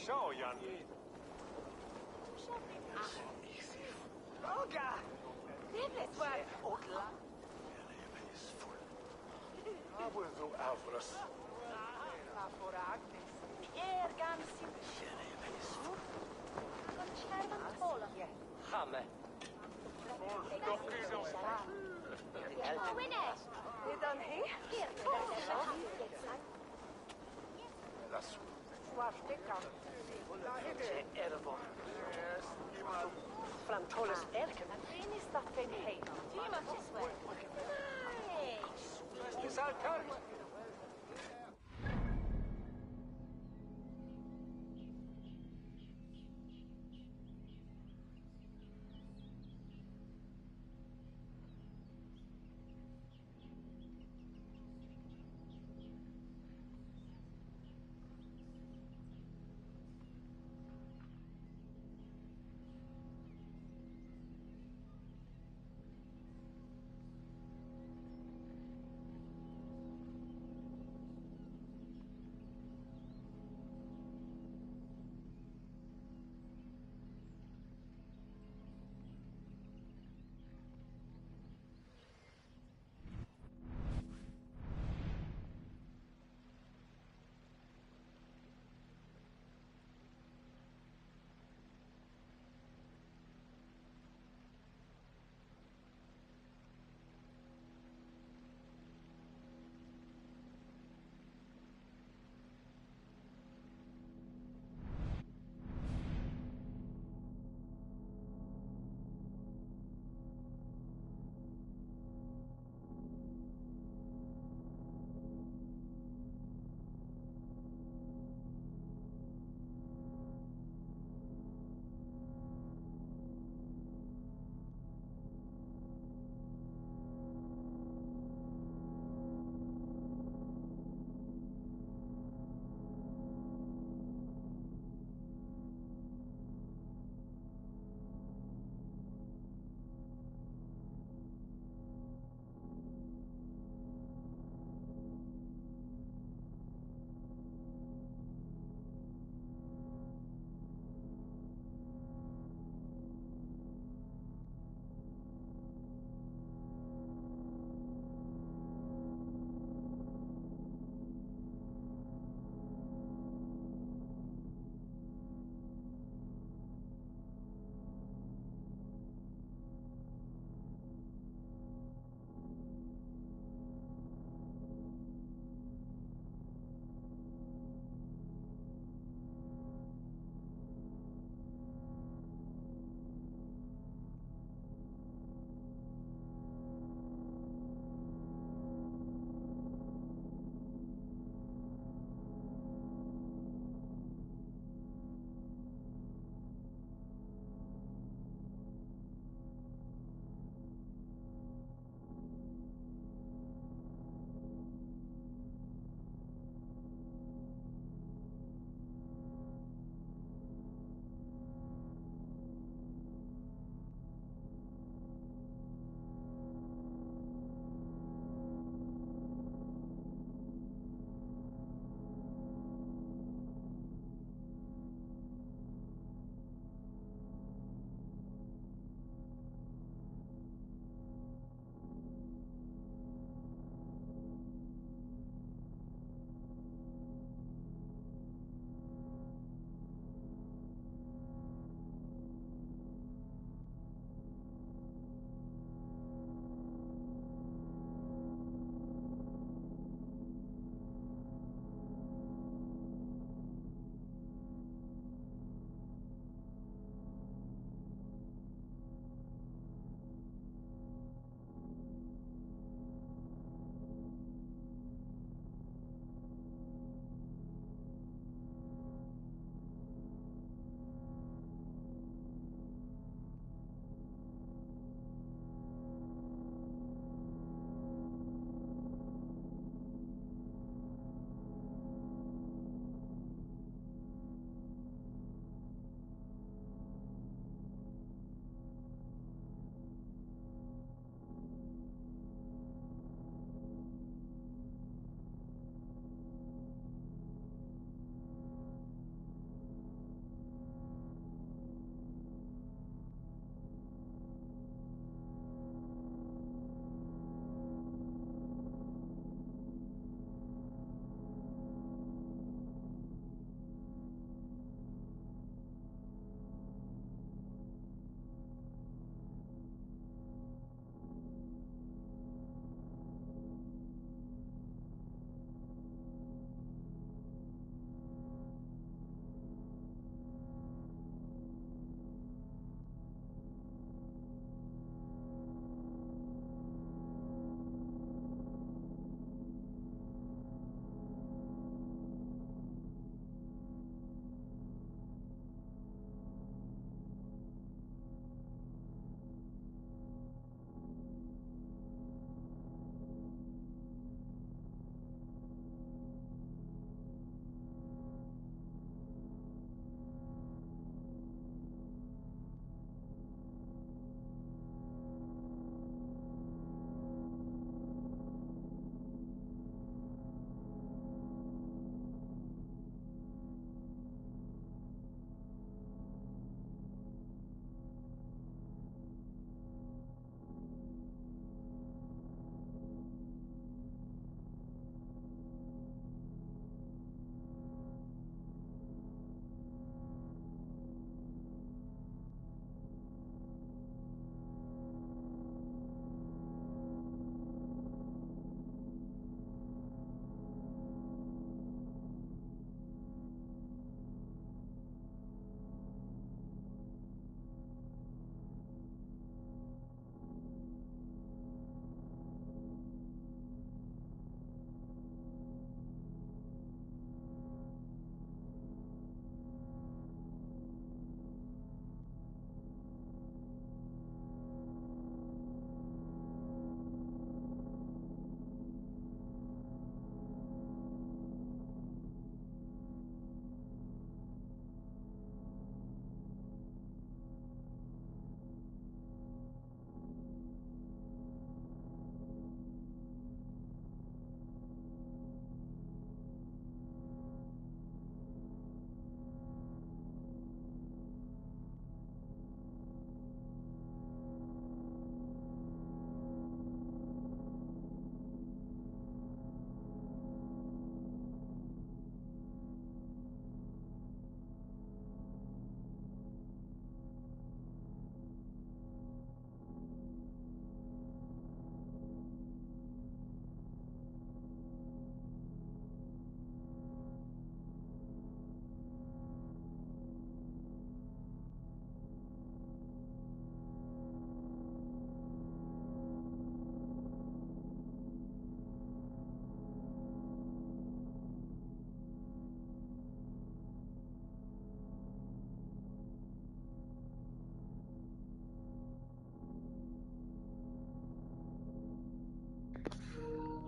Shojan. Olga! This one. Odla. I will do Alvarez. Chame. Lassù. Ervor. Frantoles erken. Saltar.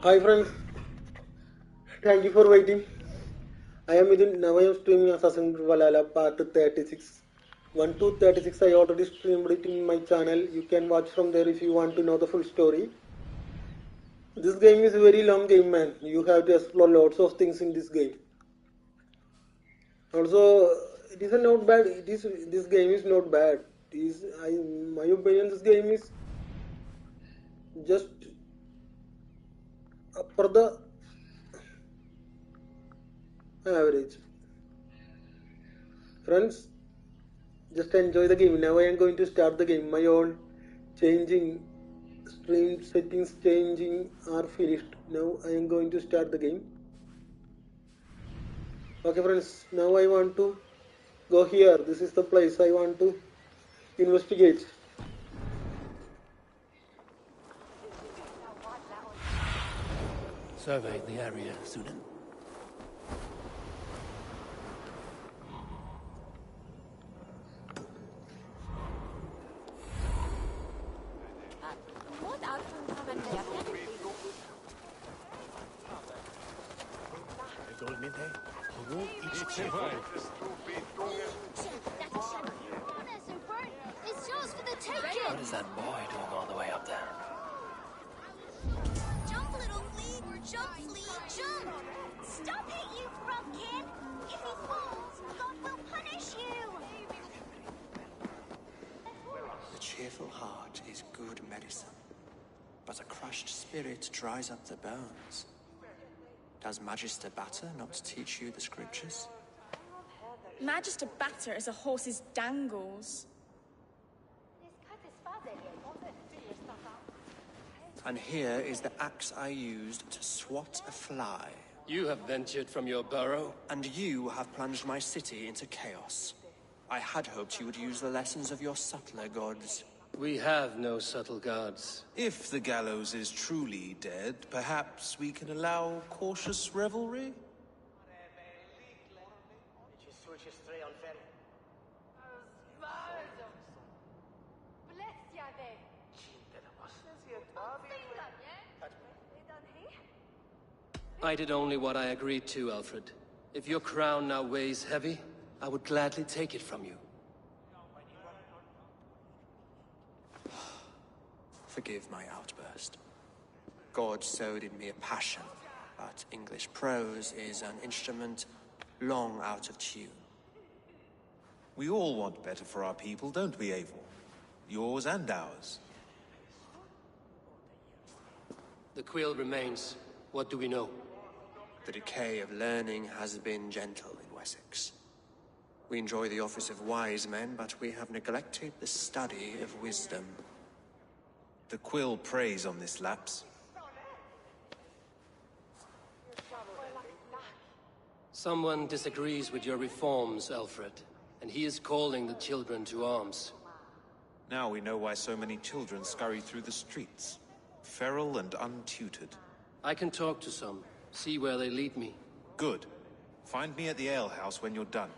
Hi friends, thank you for waiting. I am Midun. Now I am streaming Assassin's Creed Valhalla part 36. 1 to 36 I already streamed it in my channel. You can watch from there if you want to know the full story. This game is a very long game, man. You have to explore lots of things in this game. Also, it is not bad. This game is not bad. My opinion, this game is just upper the average. Friends, just enjoy the game. Now I am going to start the game. My own changing stream settings changing are finished. Now I am going to start the game. Okay friends, now I want to go here. This is the place I want to investigate. Survey the area, student. What is that boy doing all the way up there? Jump, little flea! Jump, flea, jump! Stop it, you frog kid! If he falls, God will punish you! A cheerful heart is good medicine, but a crushed spirit dries up the bones. Does Magister Batter not teach you the scriptures? Magister Batter is a horse's dangles. And here is the axe I used to swat a fly. You have ventured from your burrow. And you have plunged my city into chaos. I had hoped you would use the lessons of your subtler gods. We have no subtle gods. If the gallows is truly dead, perhaps we can allow cautious revelry? I did only what I agreed to, Alfred. If your crown now weighs heavy, I would gladly take it from you. Forgive my outburst. God sowed in me a passion, but English prose is an instrument long out of tune. We all want better for our people, don't we, Eivor? Yours and ours. The quill remains. What do we know? The decay of learning has been gentle in Wessex. We enjoy the office of wise men, but we have neglected the study of wisdom. The quill preys on this lapse. Someone disagrees with your reforms, Alfred, and he is calling the children to arms. Now we know why so many children scurry through the streets, feral and untutored. I can talk to some, see where they lead me. Good. Find me at the alehouse when you're done.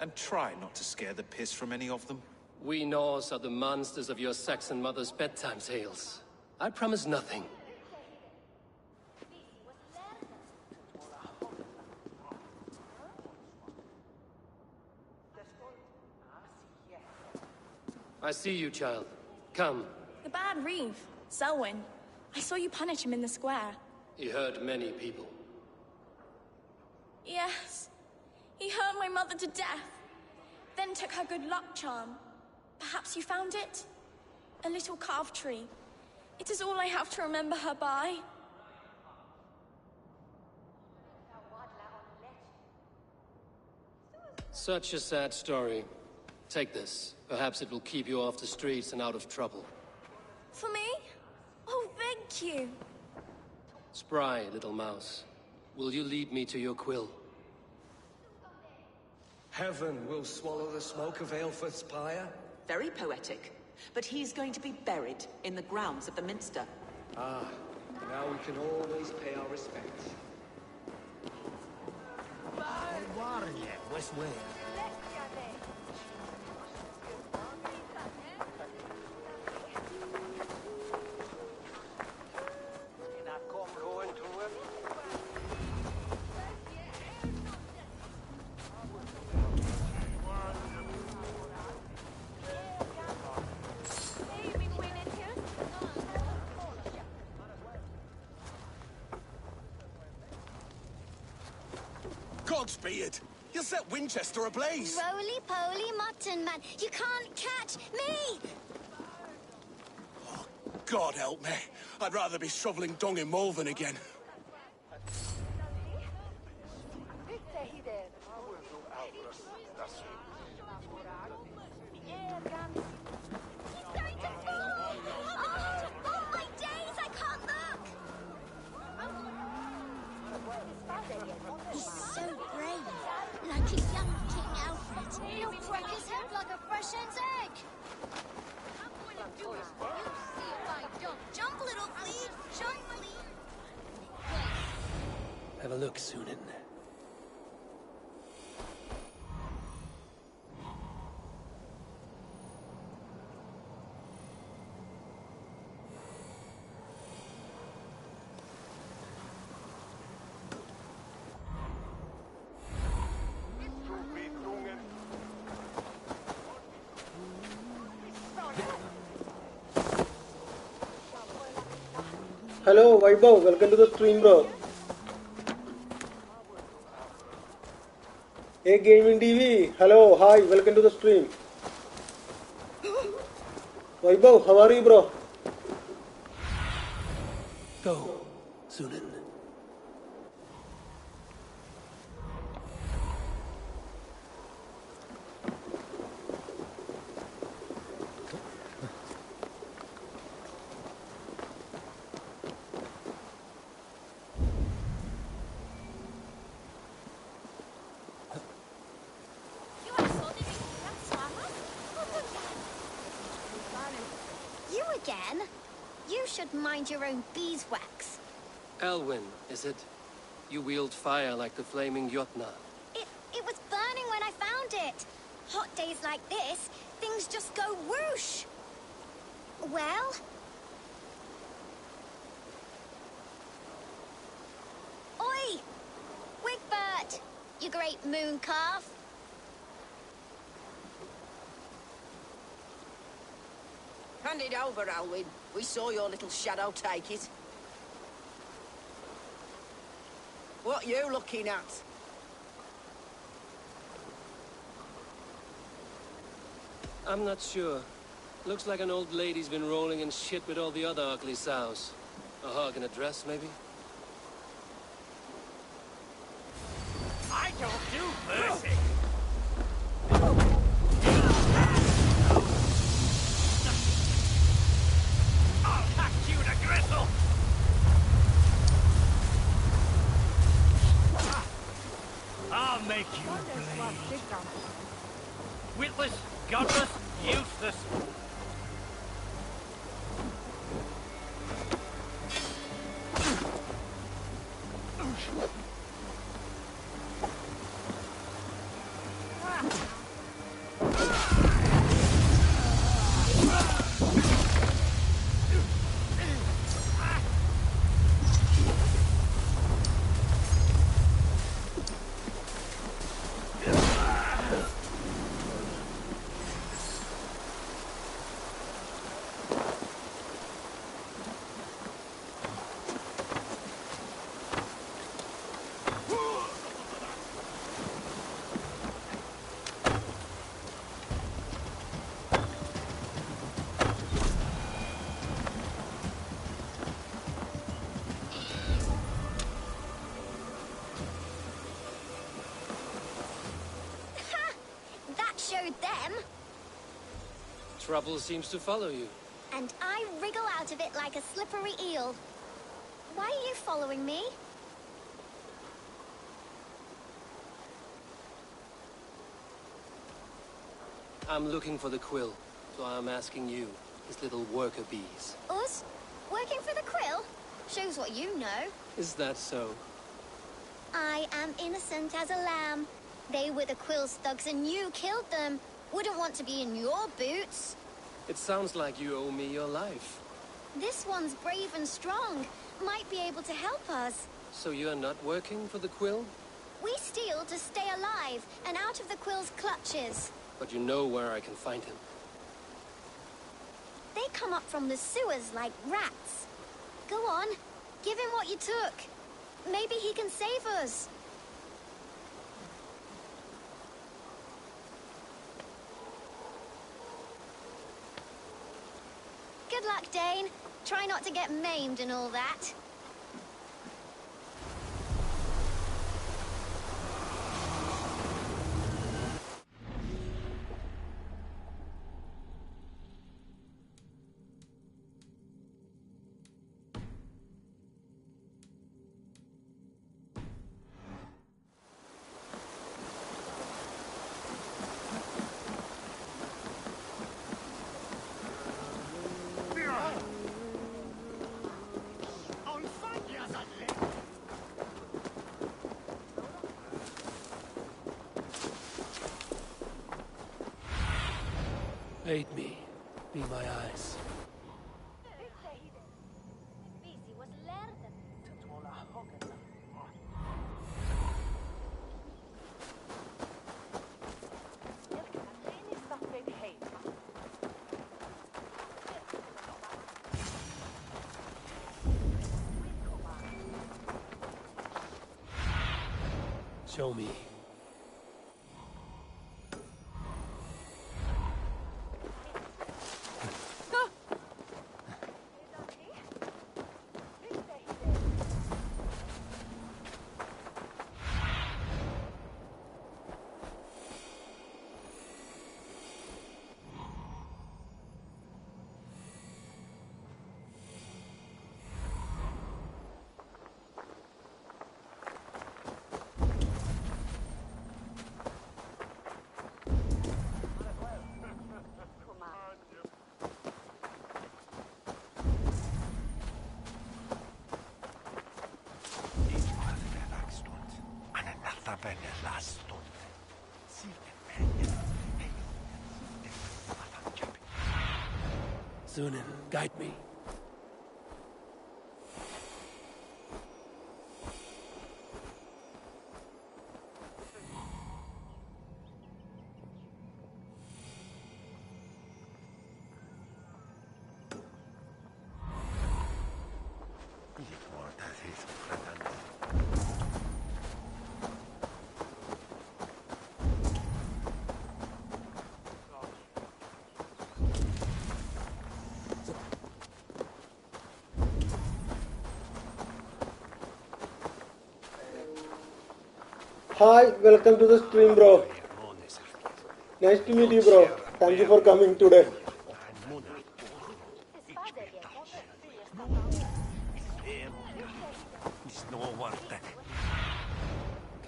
And try not to scare the piss from any of them. We Norse are the monsters of your Saxon mother's bedtime tales. I promise nothing. I see you, child. Come. The bad reeve, Selwyn. I saw you punish him in the square. He hurt many people. Yes. He hurt my mother to death. Then took her good luck charm. Perhaps you found it? A little carved tree. It is all I have to remember her by. Such a sad story. Take this. Perhaps it will keep you off the streets and out of trouble. For me? Oh, thank you. Spry, little mouse. Will you lead me to your quill? Heaven will swallow the smoke of Alfred's pyre. Very poetic. But he's going to be buried in the grounds of the Minster. Ah, now we can always pay our respects. West Wales. Godspeed. You'll set Winchester ablaze. Roly-poly mutton man, you can't catch me! Oh, God help me. I'd rather be shoveling dung in Malvern again. He's so brave, like a young King Alfred. He'll crack his head like a fresh hen's egg. Jump, little flea, jump, flea. Have a look, Sunan. Hello, Vaibhav. Welcome to the stream, bro. Hey, Gaming TV. Hello, hi. Welcome to the stream. Vaibhav, how are you, bro? Go, Sunan. You again? You should mind your own beeswax. Elwyn, is it? You wield fire like the flaming Jotna. It was burning when I found it. Hot days like this, things just go whoosh. Well? Oi! Wigbert! You great moon calf. Hand it over, Alwyn. We saw your little shadow take it. What you looking at? I'm not sure. Looks like an old lady's been rolling in shit with all the other ugly sows. A hog in a dress, maybe? I don't do mercy. I'll hack you to gristle. I'll make you bleed. Witless, godless, useless. Trouble seems to follow you. And I wriggle out of it like a slippery eel. Why are you following me? I'm looking for the quill, so I'm asking you, his little worker bees. Us? Working for the quill? Shows what you know. Is that so? I am innocent as a lamb. They were the quill's thugs and you killed them. Wouldn't want to be in your boots. It sounds like you owe me your life. This one's brave and strong. Might be able to help us. So you're not working for the quill? We steal to stay alive and out of the quill's clutches. But you know where I can find him. They come up from the sewers like rats. Go on, give him what you took. Maybe he can save us. Dane. Try not to get maimed and all that. Aid me. Be my eyes. Show me. Sunan, guide me. Hi, welcome to the stream, bro. Nice to meet you, bro. Thank you for coming today.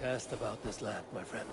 Cast about this land, my friend.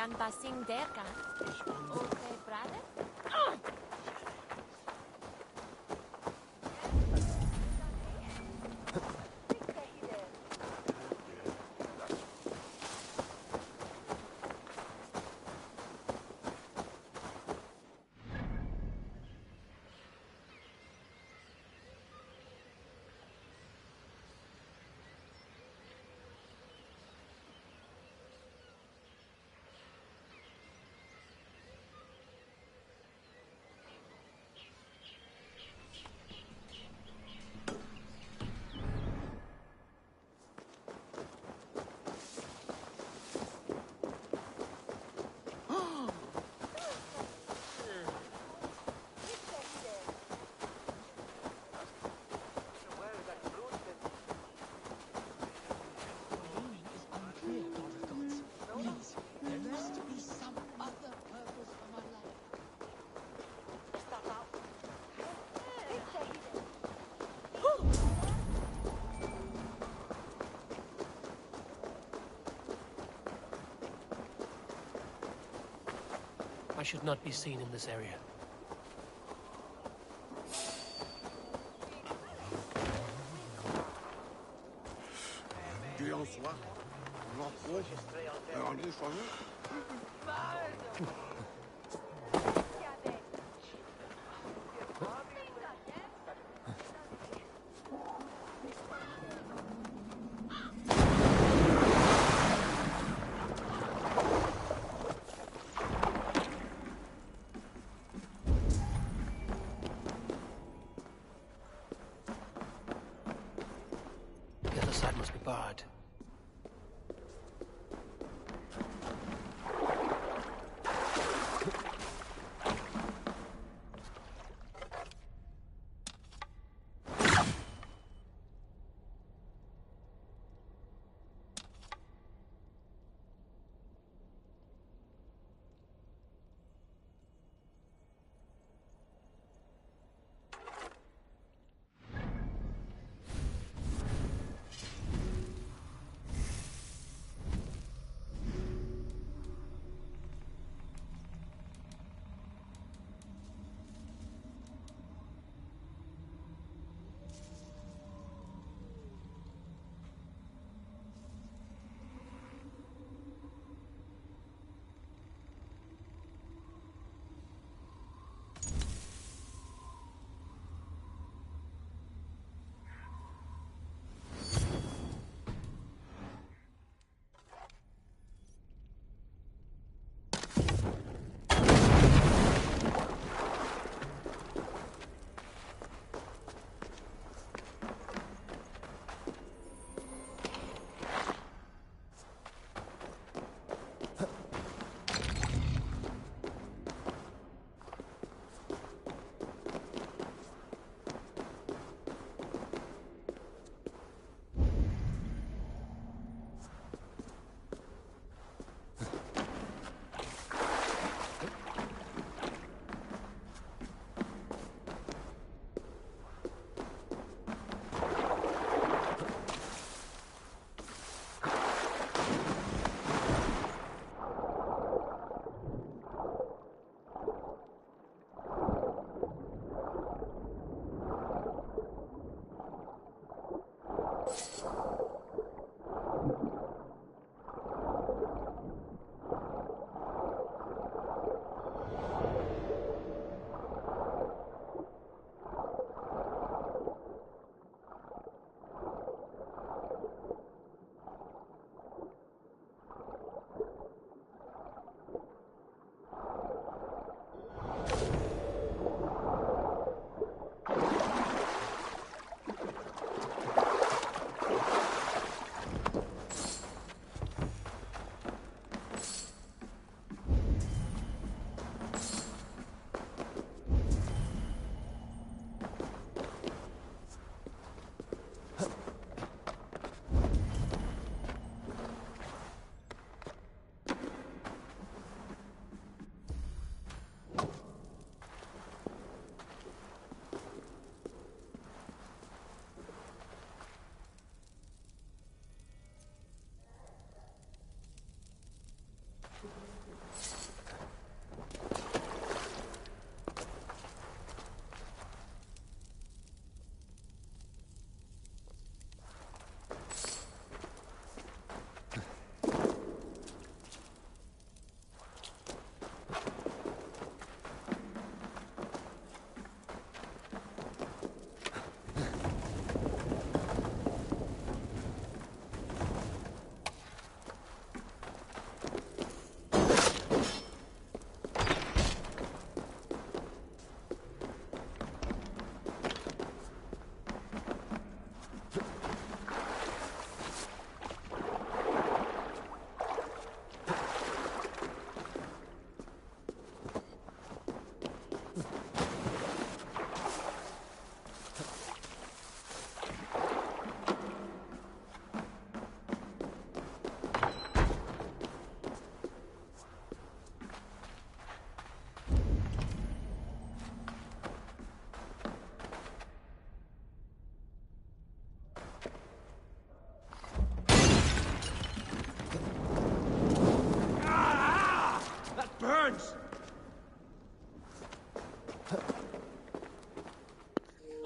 Unmasking derka. Okay, brother. I should not be seen in this area. The other side must be barred.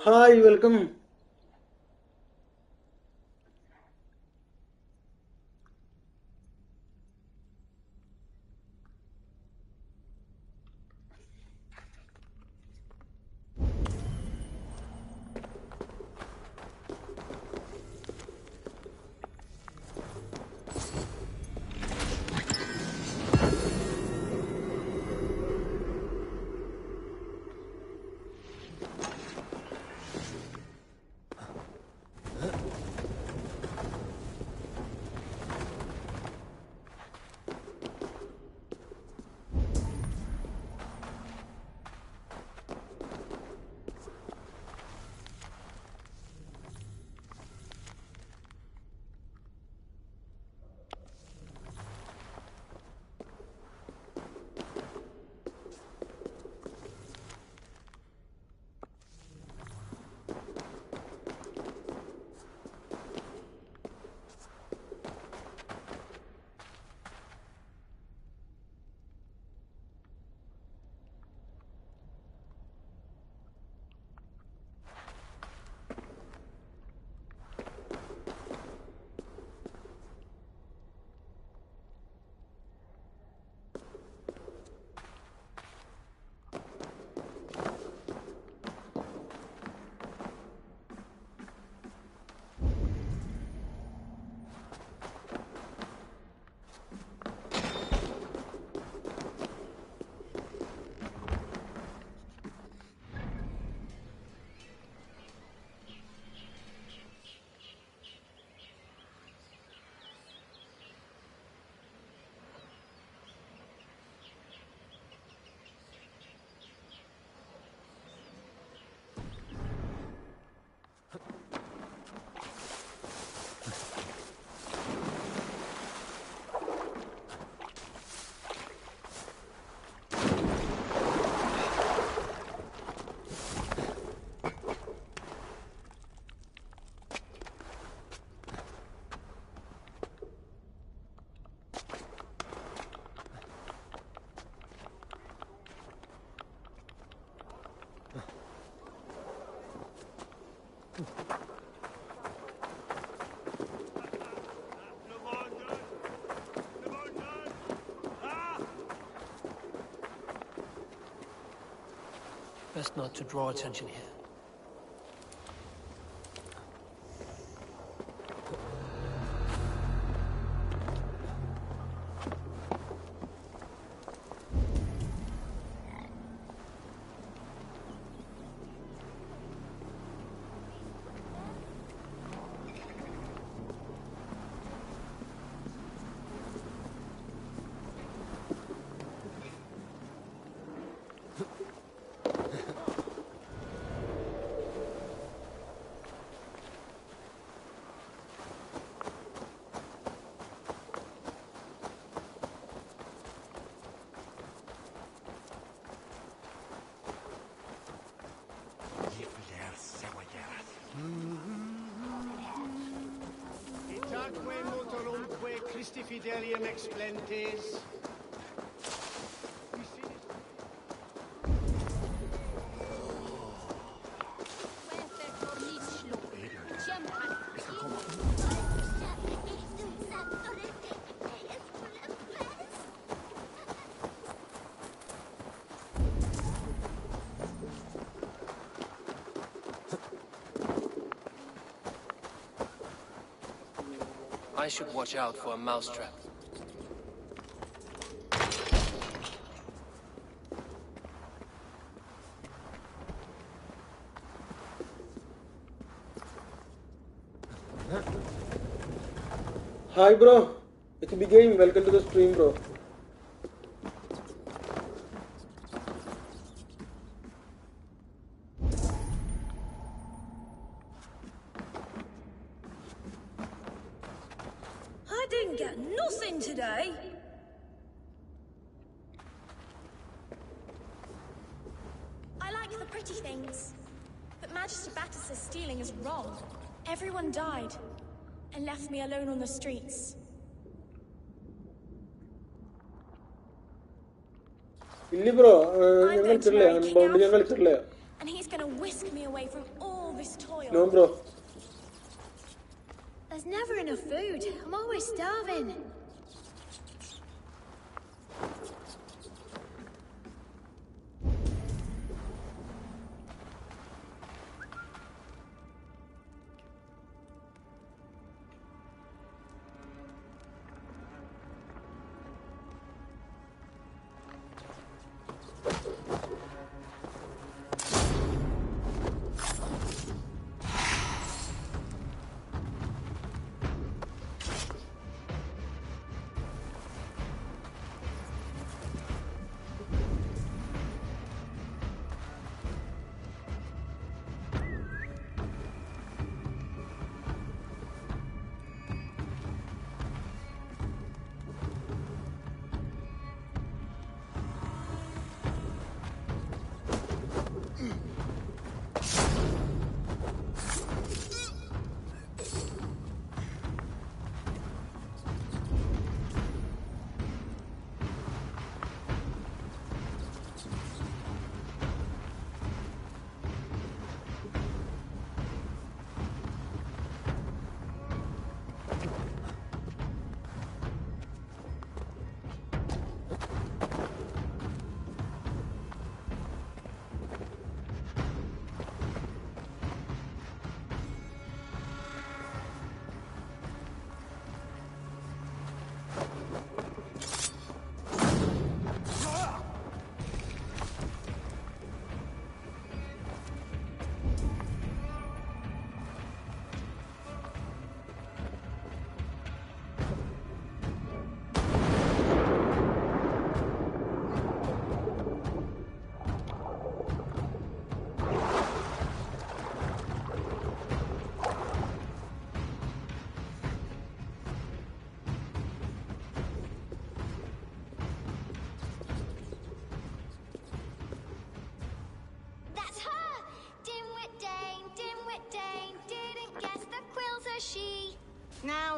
Hi, welcome. Best not to draw attention here. Itaque motorumque Christi fidelium explentes. I should watch out for a mousetrap. Hi bro, it's Big Game. Welcome to the stream, bro. I didn't get nothing today. I like the pretty things, but Magister Battus's stealing is wrong. Everyone died and left me alone on the streets. Illi bro, I'm going to marry King Alfred, and he's going to whisk me away from all this toil. No, bro. There's never enough food. I'm always starving.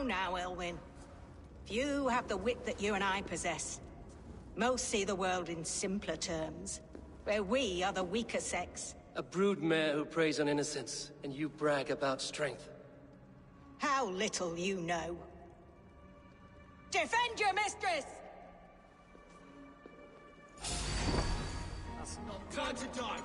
Now, Elwyn. Few have the wit that you and I possess. Most see the world in simpler terms, where we are the weaker sex. A broodmare who preys on innocence, and you brag about strength. How little you know. Defend your mistress! That's not time to die.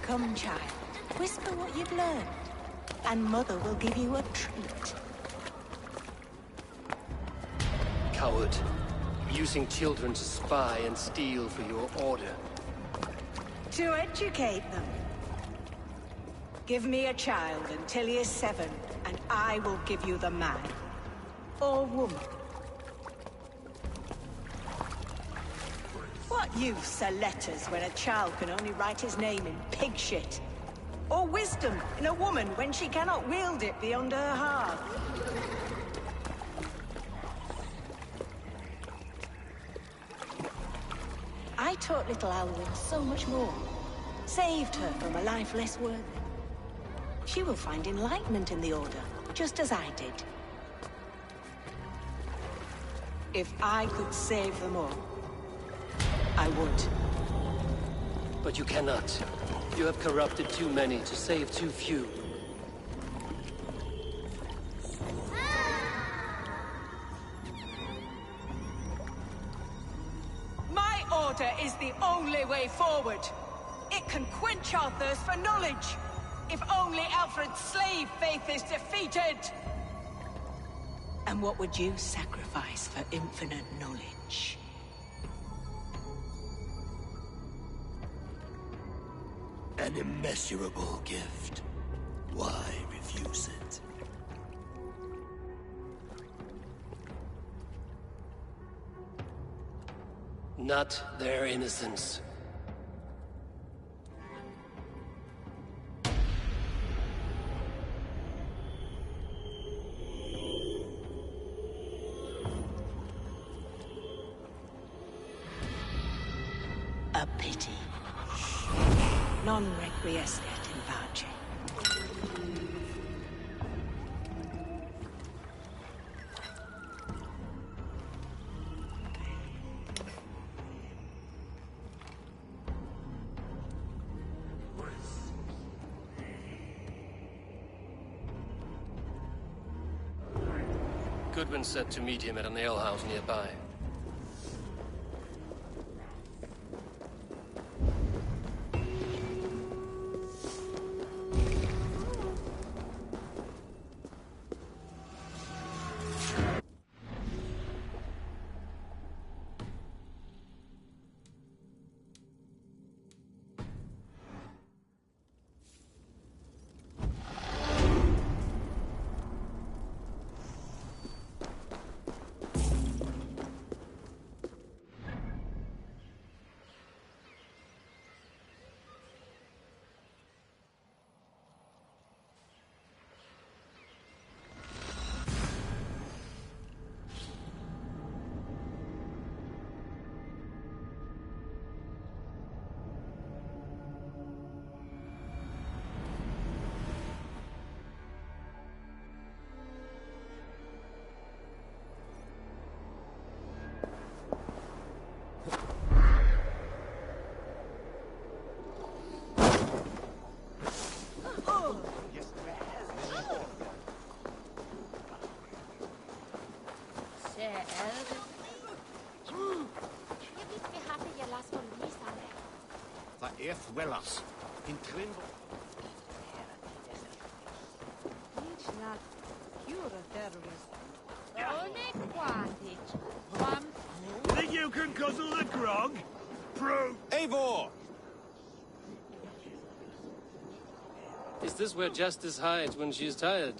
Come, child. Whisper what you've learned, and Mother will give you a treat. coward. Using children to spy and steal for your order. To educate them. Give me a child until he is 7, and I will give you the man. Or woman. What use are letters when a child can only write his name in pig shit? Or wisdom in a woman when she cannot wield it beyond her heart? I taught little Alwyn so much more. Saved her from a life less worthy. She will find enlightenment in the Order, just as I did. If I could save them all, I would. But you cannot. You have corrupted too many to save too few. My order is the only way forward. It can quench our thirst for knowledge. If only Alfred's slave faith is defeated. And what would you sacrifice for infinite knowledge? An immeasurable gift. Why refuse it? Not their innocence. A pity. Non requiescat in pace. Goodwin said to meet him at an alehouse nearby. Earth Wellas in Trimble. You think you can guzzle the grog? Eivor! Is this where Justice hides when she's tired?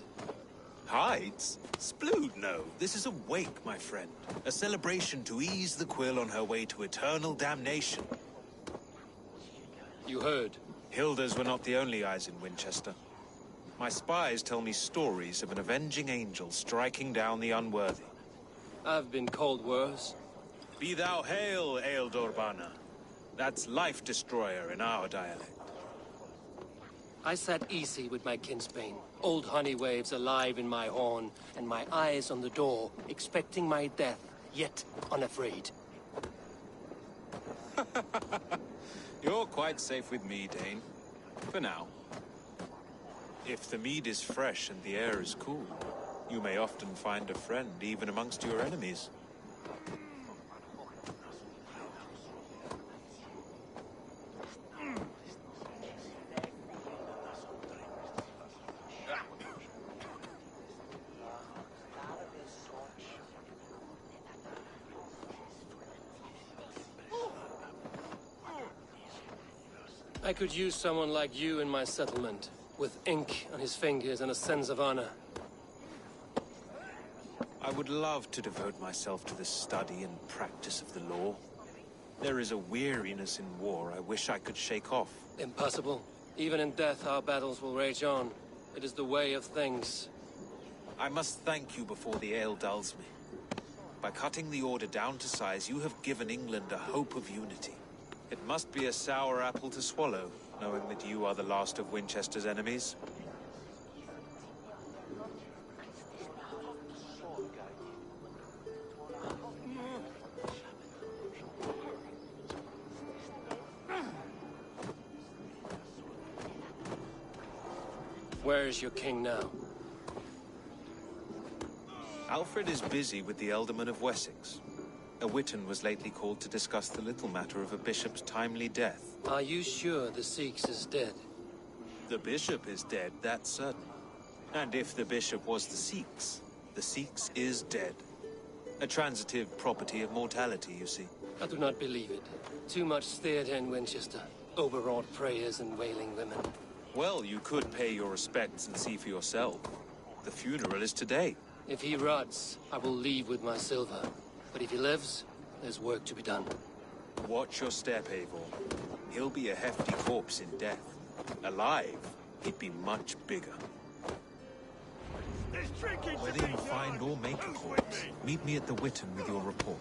Hides? Splood, no. This is a wake, my friend. A celebration to ease the quill on her way to eternal damnation. You heard. Hilda's were not the only eyes in Winchester. My spies tell me stories of an avenging angel striking down the unworthy. I've been called worse. Be thou hail, Ealdorbanna. That's Life Destroyer in our dialect. I sat easy with my kinsbane, old honey waves alive in my horn, and my eyes on the door, expecting my death, yet unafraid. You're quite safe with me, Dane. For now. If the mead is fresh and the air is cool, you may often find a friend even amongst your enemies. I could use someone like you in my settlement, with ink on his fingers and a sense of honor. I would love to devote myself to the study and practice of the law. There is a weariness in war I wish I could shake off. Impossible. Even in death, our battles will rage on. It is the way of things. I must thank you before the ale dulls me. By cutting the order down to size, you have given England a hope of unity. It must be a sour apple to swallow, knowing that you are the last of Winchester's enemies. Where is your king now? Alfred is busy with the Ealdorman of Wessex. A Witan was lately called to discuss the little matter of a bishop's timely death. Are you sure the Sikhs is dead? The bishop is dead, that's certain. And if the bishop was the Sikhs is dead. A transitive property of mortality, you see. I do not believe it. Too much theatre in Winchester. Overwrought prayers and wailing women. Well, you could pay your respects and see for yourself. The funeral is today. If he rots, I will leave with my silver. But if he lives, there's work to be done. Watch your step, Eivor. He'll be a hefty corpse in death. Alive, he'd be much bigger. Whether you find or make a corpse, meet me at the Witan with your report.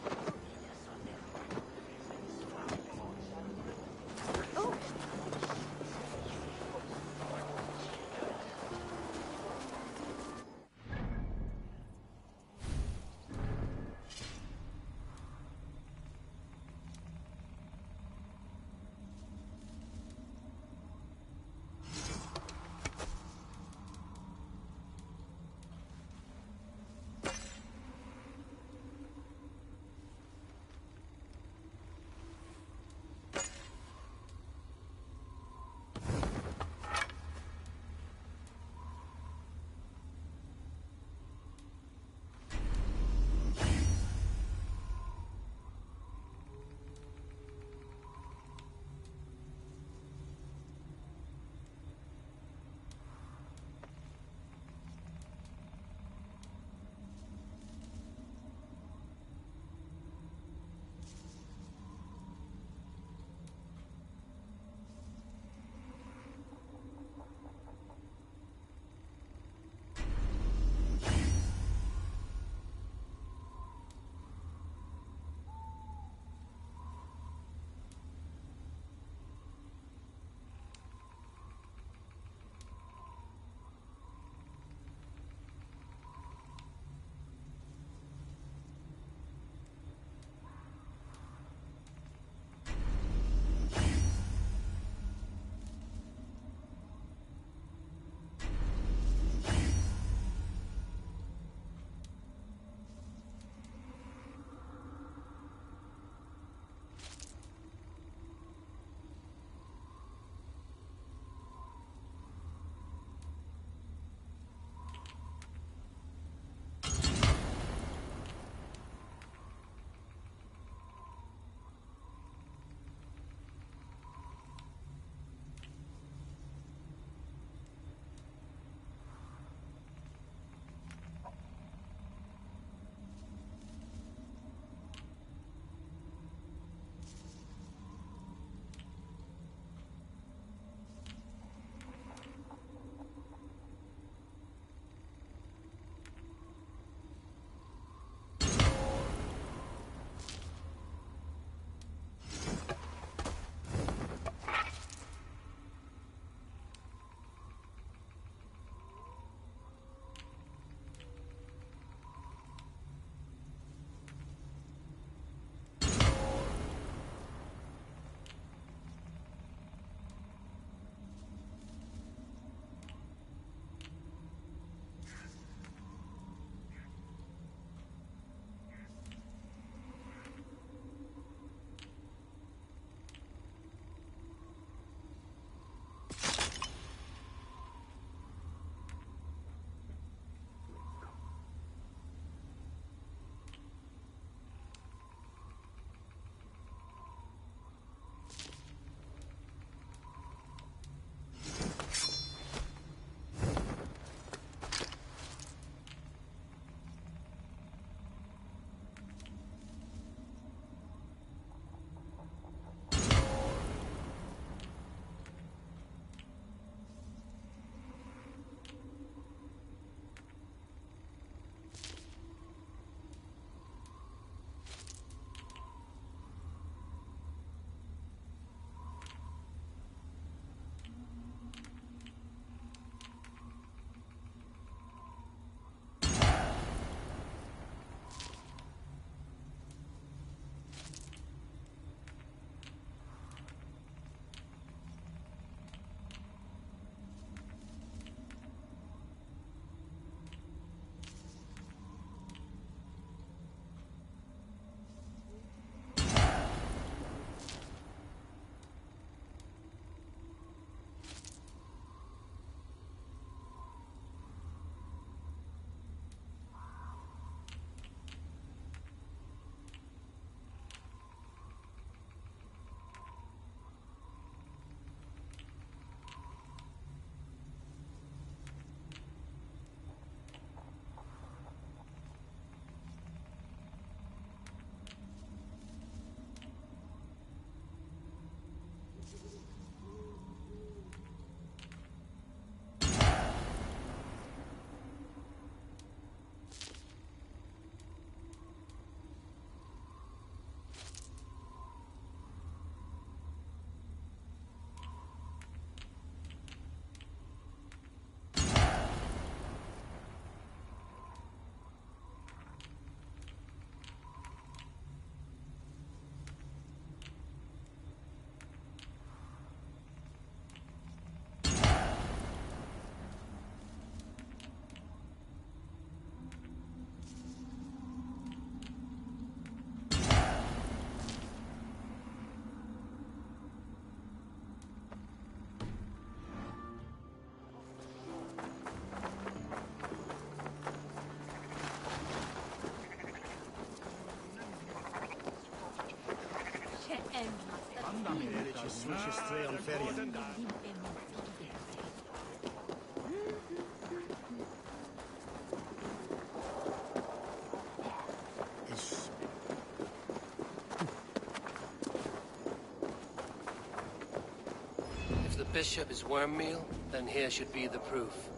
If the bishop is worm meal, then here should be the proof.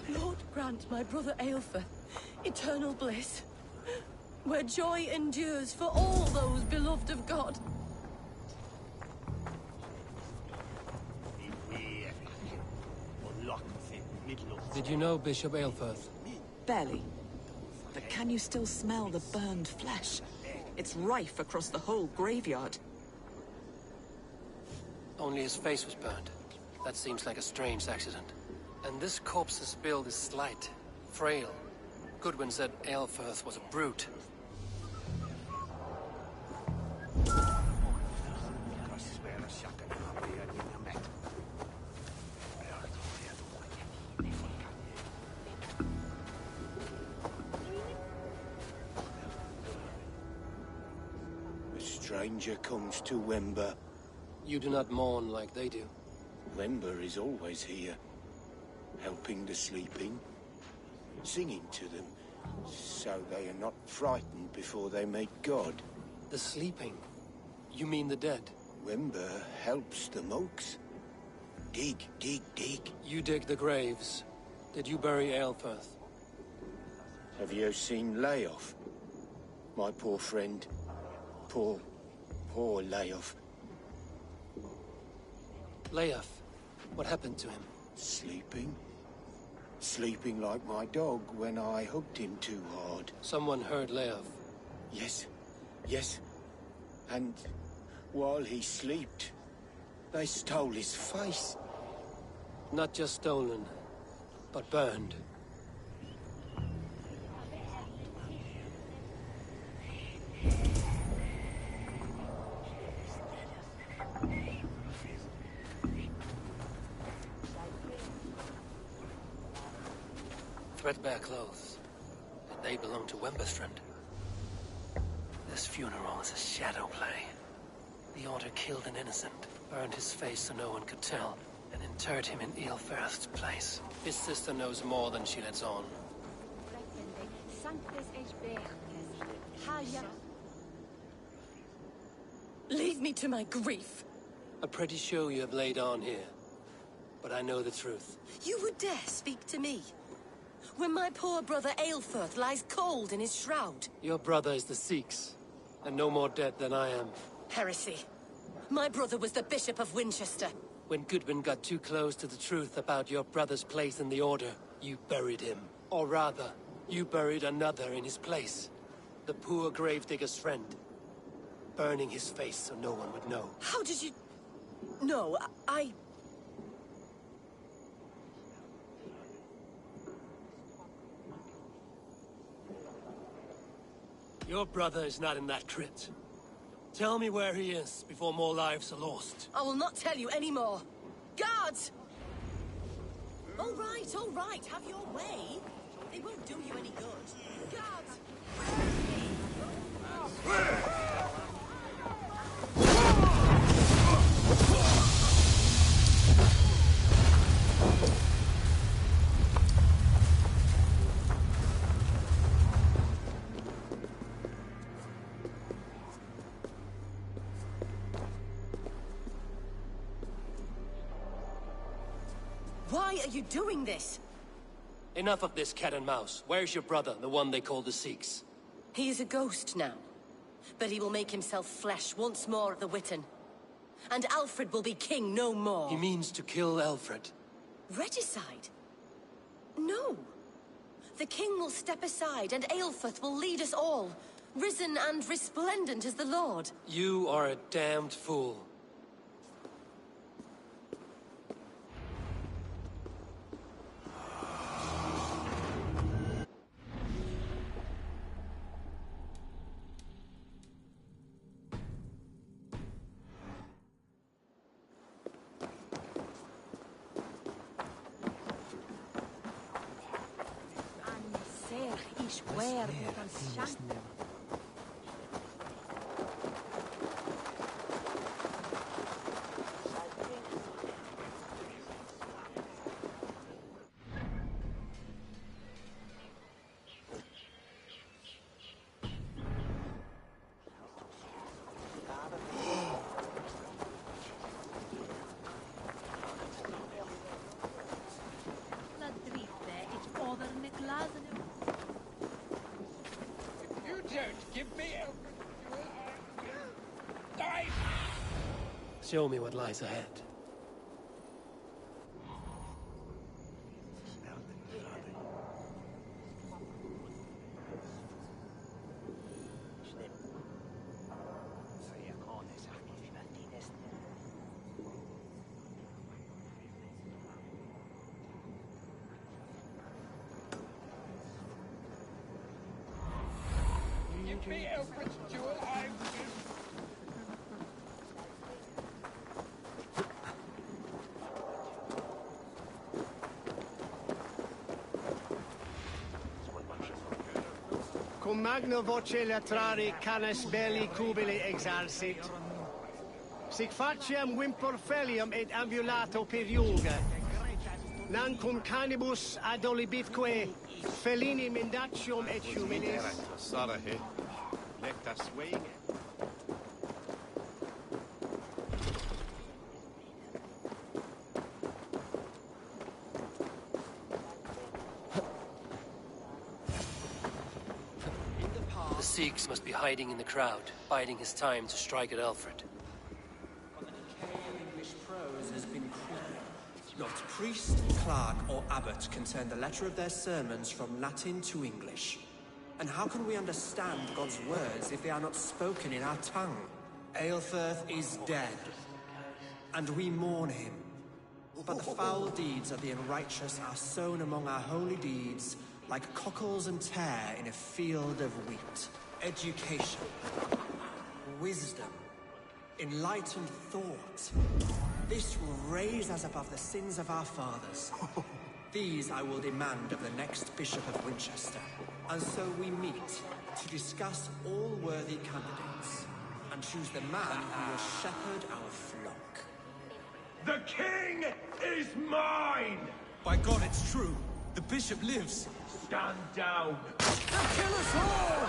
Lord grant my brother Alfred eternal bliss, where joy endures for all those beloved of God. Did you know Bishop Alfred? Barely. But can you still smell the burned flesh? It's rife across the whole graveyard. Only his face was burned. That seems like a strange accident. And this corpse's build is slight, frail. Goodwin said Aelfirth was a brute. A stranger comes to Wember. You do not mourn like they do. Wember is always here, helping the sleeping, singing to them, so they are not frightened before they meet God. The sleeping? You mean the dead? Wember helps the monks. Dig, dig, dig. You dig the graves. Did you bury Aelfirth? Have you seen Layoff? My poor friend. Poor Layoff. Layoff? What happened to him? Sleeping. Sleeping like my dog when I hugged him too hard. Someone heard Layoff. Yes. Yes. And while he slept, they stole his face. Not just stolen, but burned. Threadbare clothes. And they belong to Wemberstrand. This funeral is a shadow play. The Order killed an innocent, burned his face so no one could tell, and interred him in Aelfirth's place. His sister knows more than she lets on. Leave me to my grief. A pretty show you have laid on here. But I know the truth. You would dare speak to me? When my poor brother Aelfirth lies cold in his shroud. Your brother is the Sikhs, and no more dead than I am. Heresy. My brother was the Bishop of Winchester. When Goodwin got too close to the truth about your brother's place in the Order, you buried him. Or rather, you buried another in his place. The poor gravedigger's friend. Burning his face so no one would know. How did you... No, I... Your brother is not in that crypt. Tell me where he is before more lives are lost. I will not tell you any more. Guards! All right, have your way. They won't do you any good. Guards! Why are you doing this? Enough of this cat and mouse. Where's your brother, the one they call the Sikhs? He is a ghost now. But he will make himself flesh once more at the Witten. And Alfred will be king no more. He means to kill Alfred. Regicide? No. The king will step aside and Aelfirth will lead us all. Risen and resplendent as the Lord. You are a damned fool. You don't give me Show me what lies ahead. Give me Alfred's jewel, I will. Cum magno voce latrari canes belli cubili exarsit. Sic faciem wimporfelium et ambulato periuga. Non cum canibus adolibitque felini mendacium et humilis. Sarahe. Lecta swing. The Sikhs must be hiding in the crowd, biding his time to strike at Alfred. English prose has been creeping. Not priest, clerk, or abbot can turn the letter of their sermons from Latin to English. And how can we understand God's words if they are not spoken in our tongue? Aelfirth is dead, and we mourn him. But the foul deeds of the unrighteous are sown among our holy deeds like cockles and tare in a field of wheat. Education, wisdom, enlightened thought. This will raise us above the sins of our fathers. These I will demand of the next Bishop of Winchester. And so we meet to discuss all worthy candidates and choose the man who will shepherd our flock. The king is mine! By God, it's true. The bishop lives. Stand down. They'll kill us all!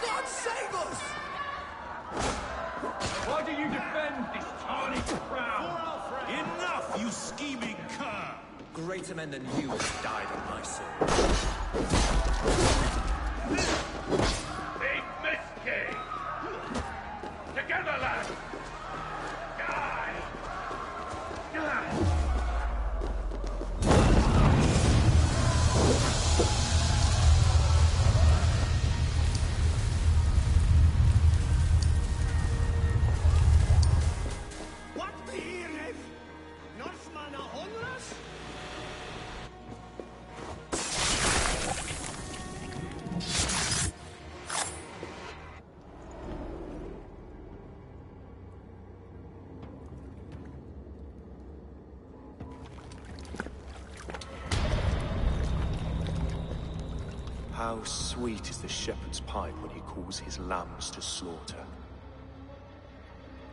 God save us! Why do you defend this tarnished crown? Enough, you scheming cur! Greater men than you have died on my sword. Big mistake! Together, lads! Die! Die! How sweet is the shepherd's pipe when he calls his lambs to slaughter.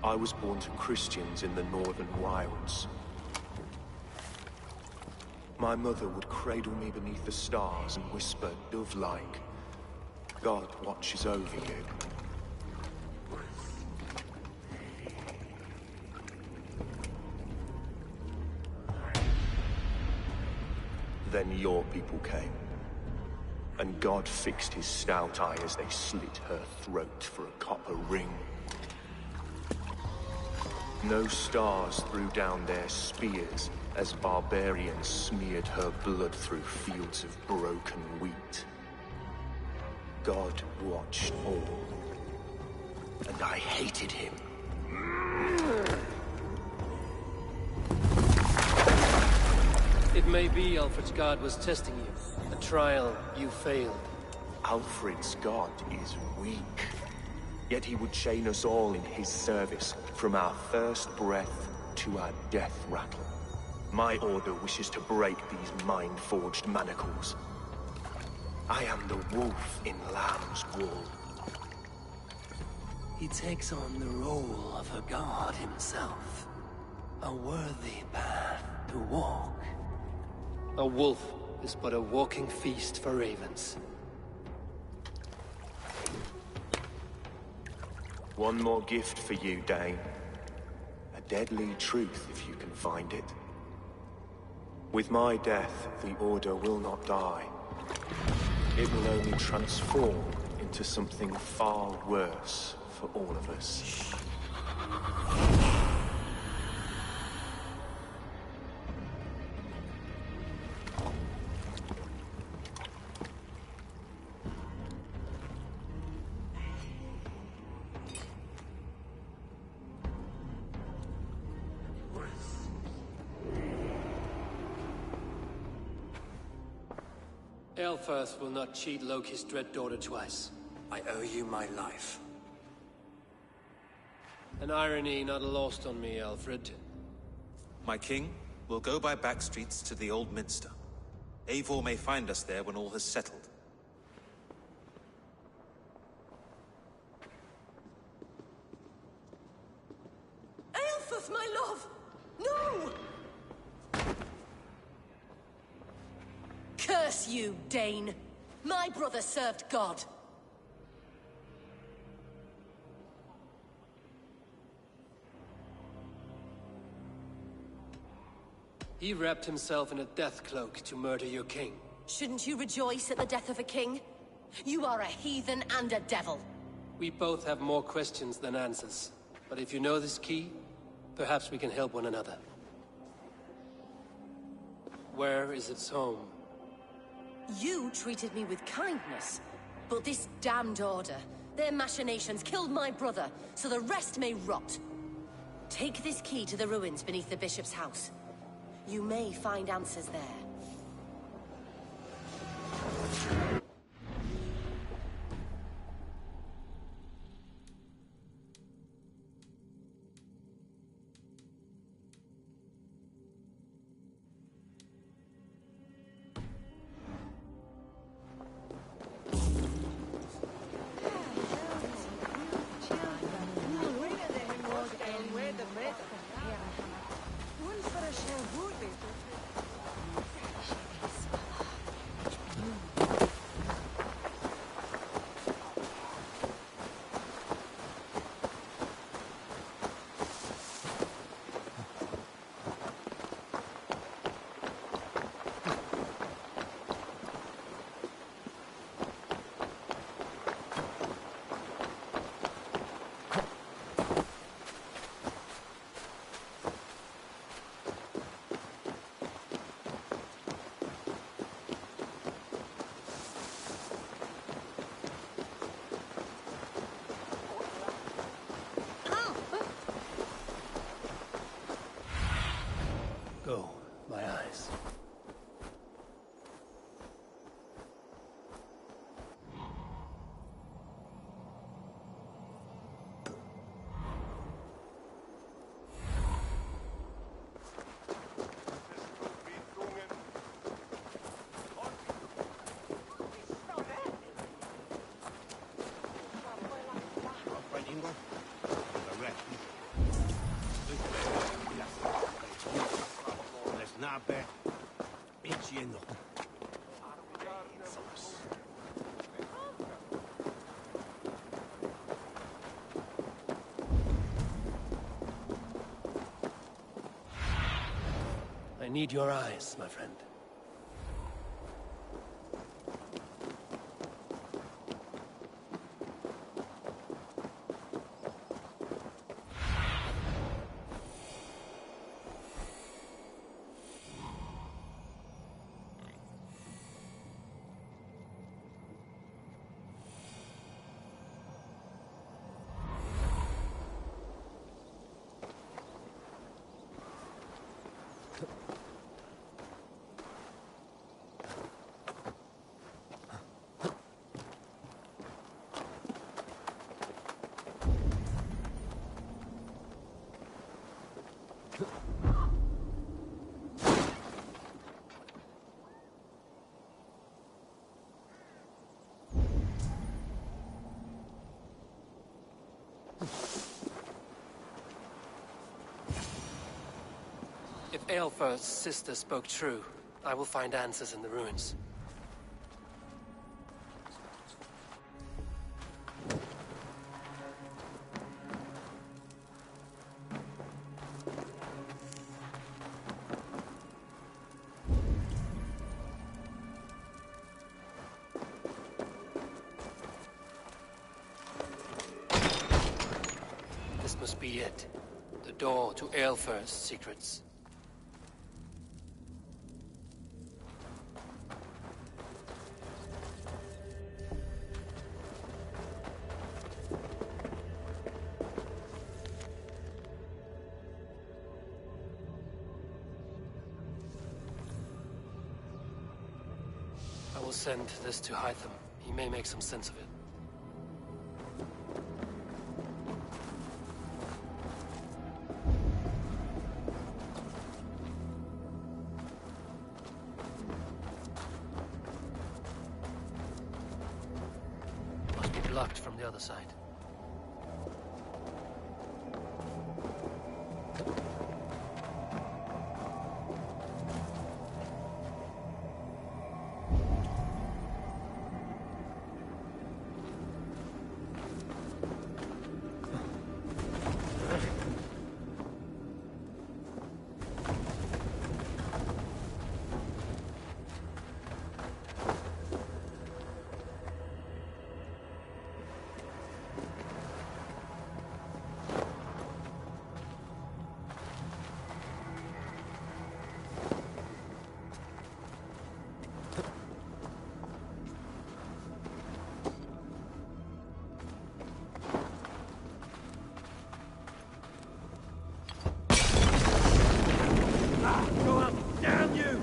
I was born to Christians in the northern wilds. My mother would cradle me beneath the stars and whisper, dove-like, God watches over you. Then your people came. And God fixed his stout eye as they slit her throat for a copper ring. No stars threw down their spears as barbarians smeared her blood through fields of broken wheat. God watched all, and I hated him. It may be Alfred's God was testing you. A trial you failed. Alfred's God is weak. Yet he would chain us all in his service, from our first breath to our death rattle. My order wishes to break these mind-forged manacles. I am the wolf in lamb's wool. He takes on the role of a god himself. A worthy path to walk. A wolf is but a walking feast for ravens. One more gift for you, Dane. A deadly truth, if you can find it. With my death, the Order will not die. It will only transform into something far worse for all of us. Alfred will not cheat Loki's dread daughter twice. I owe you my life. An irony not lost on me, Alfred. My king will go by back streets to the Old Minster. Eivor may find us there when all has settled. Aelfus, my love! No! Curse you, Dane! My brother served God. He wrapped himself in a death cloak to murder your king. Shouldn't you rejoice at the death of a king? You are a heathen and a devil. We both have more questions than answers. But if you know this key, perhaps we can help one another. Where is its home? You treated me with kindness, but this damned Order, their machinations killed my brother, so the rest may rot. Take this key to the ruins beneath the bishop's house. You may find answers there. Go, my eyes. I need your eyes, my friend. Aelfred's sister spoke true. I will find answers in the ruins. This must be it. The door to Aelfred's secrets. I will send this to Hytham. He may make some sense of it. Must be blocked from the other side. Go up! Damn you!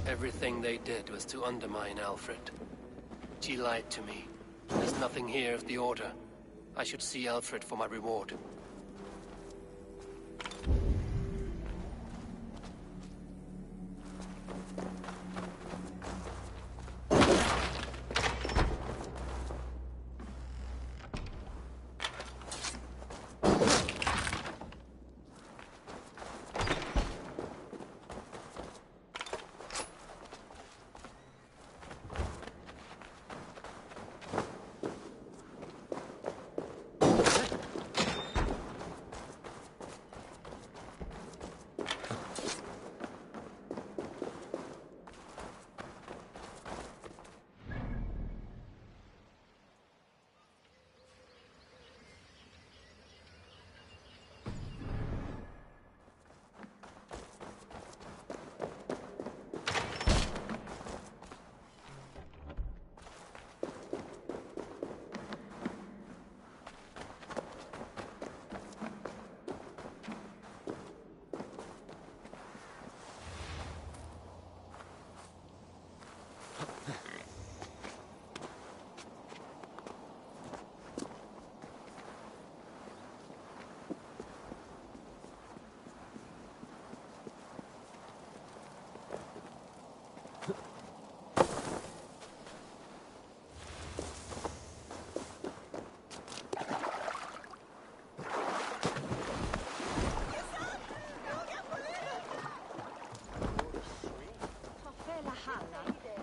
Everything they did was to undermine Alfred. She lied to me. There's nothing here of the Order. I should see Alfred for my reward.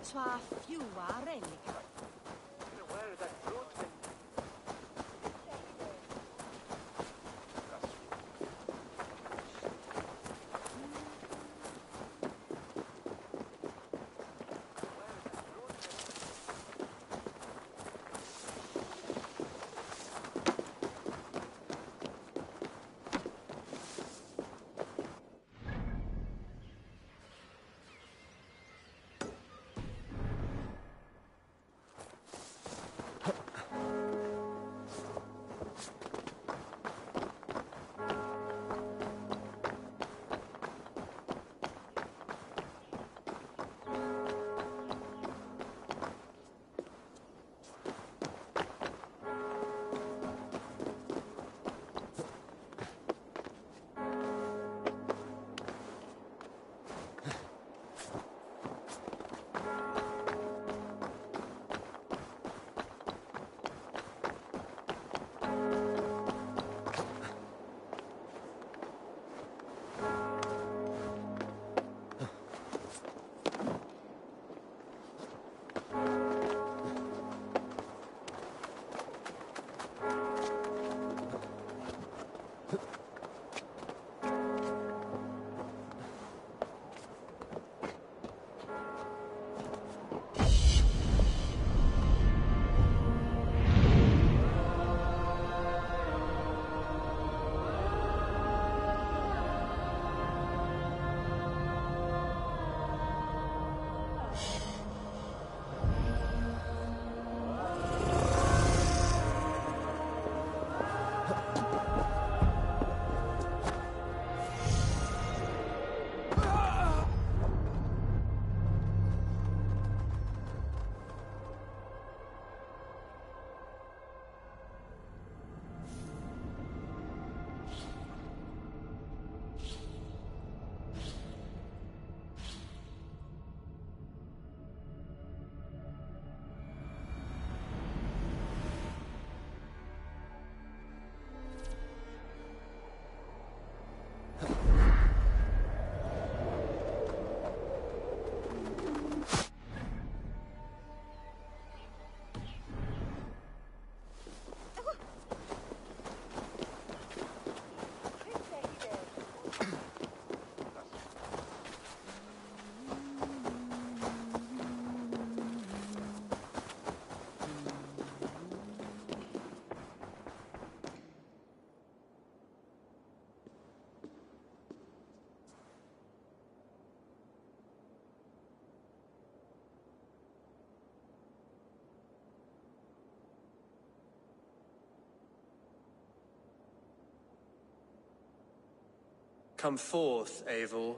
Sua fiua relica. Come forth, Eivor.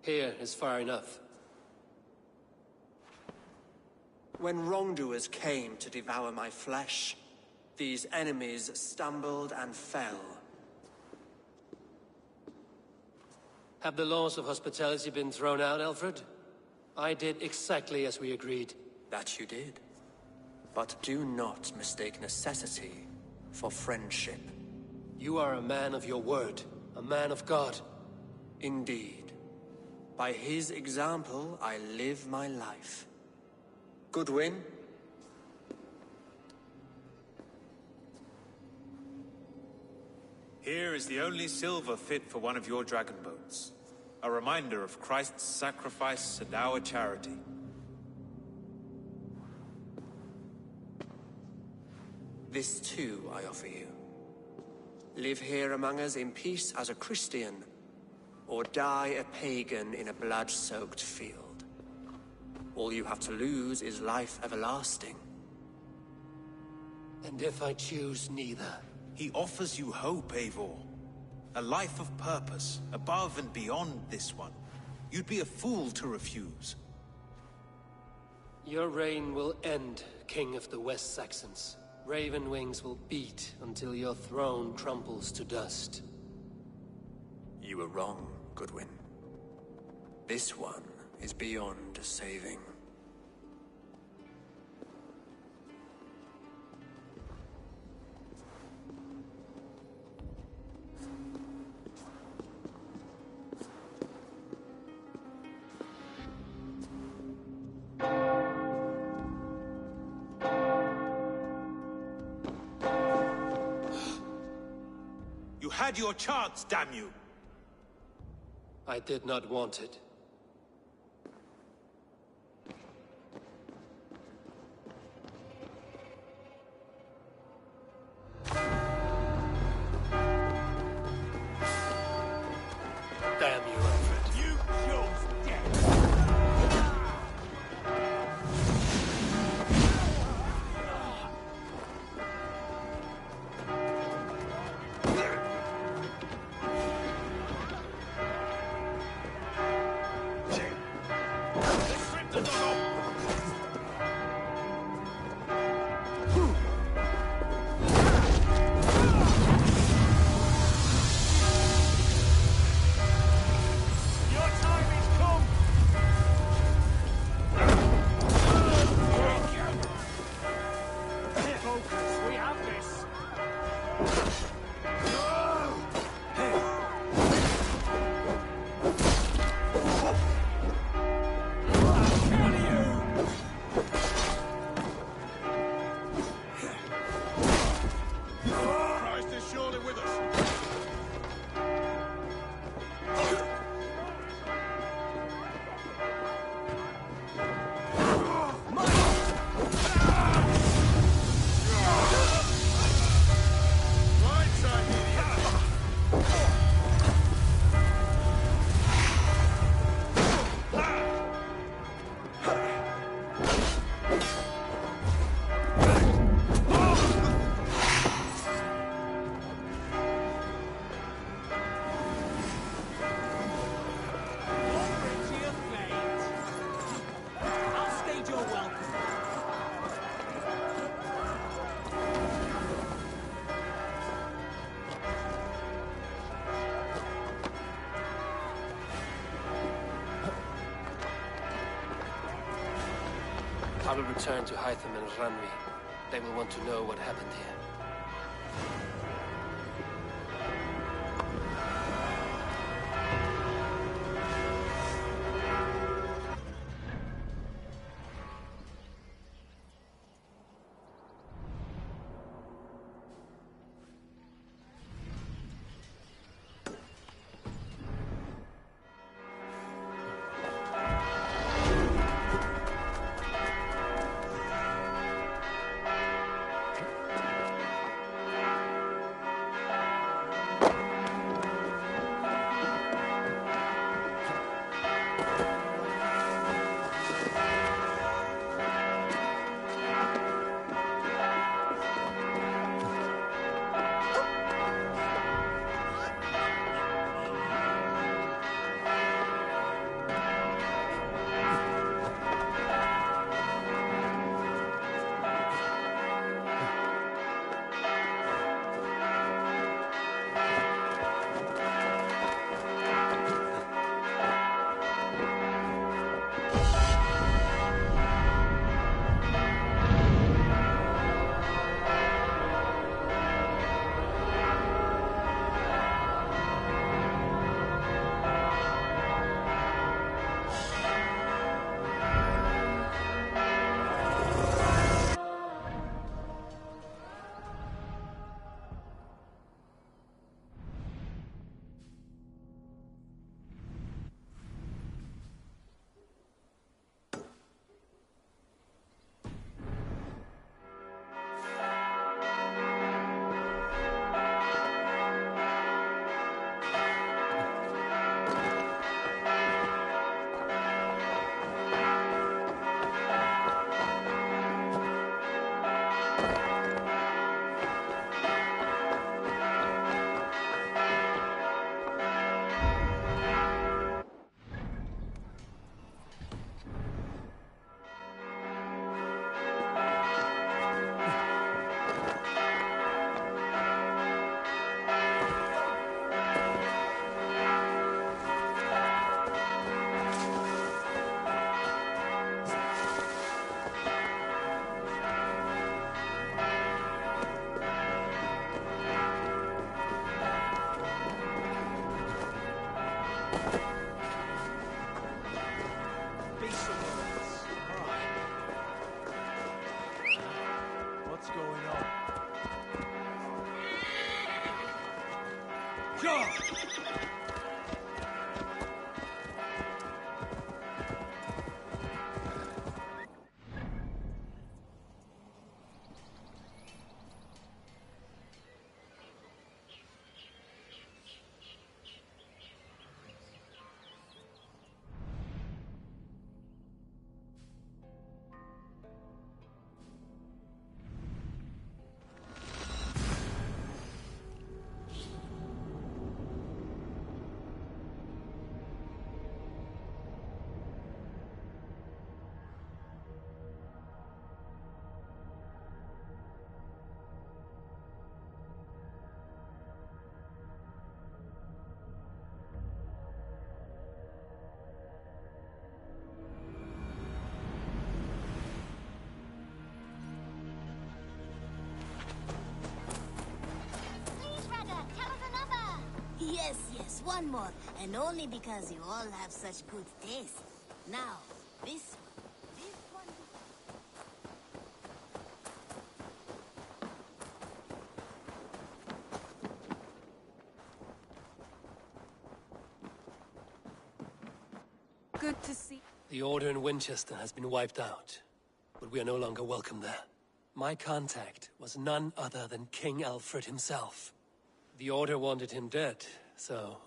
Here is far enough. When wrongdoers came to devour my flesh, these enemies stumbled and fell. Have the laws of hospitality been thrown out, Alfred? I did exactly as we agreed. That you did. But do not mistake necessity for friendship. You are a man of your word, a man of God. Indeed. By his example, I live my life. Goodwin? Here is the only silver fit for one of your dragon boats. A reminder of Christ's sacrifice and our charity. This too I offer you. Live here among us in peace as a Christian, or die a pagan in a blood-soaked field. All you have to lose is life everlasting. And if I choose neither? He offers you hope, Eivor. A life of purpose, above and beyond this one. You'd be a fool to refuse. Your reign will end, King of the West Saxons. Raven wings will beat until your throne crumbles to dust. You were wrong, Goodwin. This one is beyond saving. You had your chance, damn you! I did not want it. Damn you, Alfred. You chose death. I will return to Hytham and Ranvi. They will want to know what happened here. job! Yes, one more. And only because you all have such good taste. Now, this one. Good to see. The Order in Winchester has been wiped out, but we are no longer welcome there. My contact was none other than King Alfred himself. The Order wanted him dead, so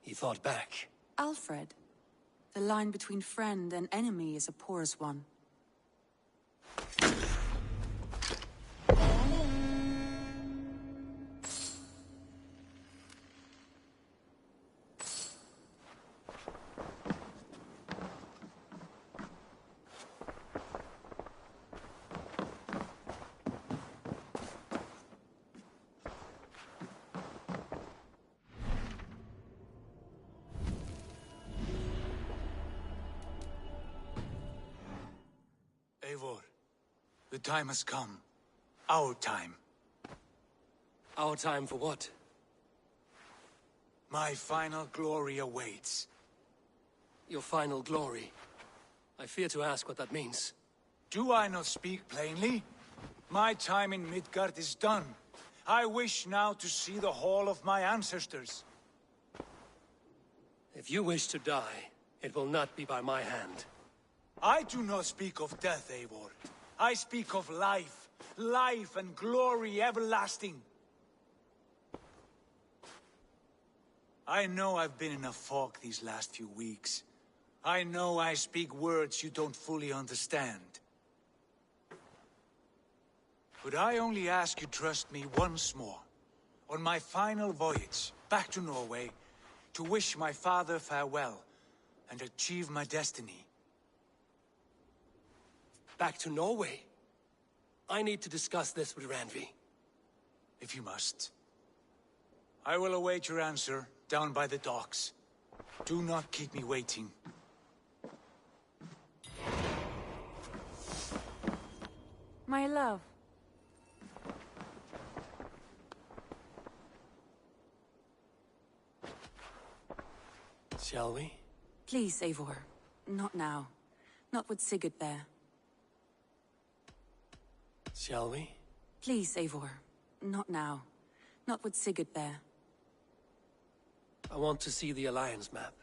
he fought back. Alfred. The line between friend and enemy is a porous one. Eivor, the time has come. Our time. Our time for what? My final glory awaits. Your final glory? I fear to ask what that means. Do I not speak plainly? My time in Midgard is done. I wish now to see the hall of my ancestors. If you wish to die, it will not be by my hand. I do not speak of death, Eivor. I speak of life. Life and glory everlasting. I know I've been in a fog these last few weeks. I know I speak words you don't fully understand. But I only ask you trust me once more. On my final voyage back to Norway, to wish my father farewell and achieve my destiny. Back to Norway? I need to discuss this with Randvi. If you must. I will await your answer down by the docks. Do not keep me waiting. My love. Shall we? Please, Eivor. Not now. Not with Sigurd there. Shall we? Please, Eivor. Not now. Not with Sigurd there. I want to see the Alliance map.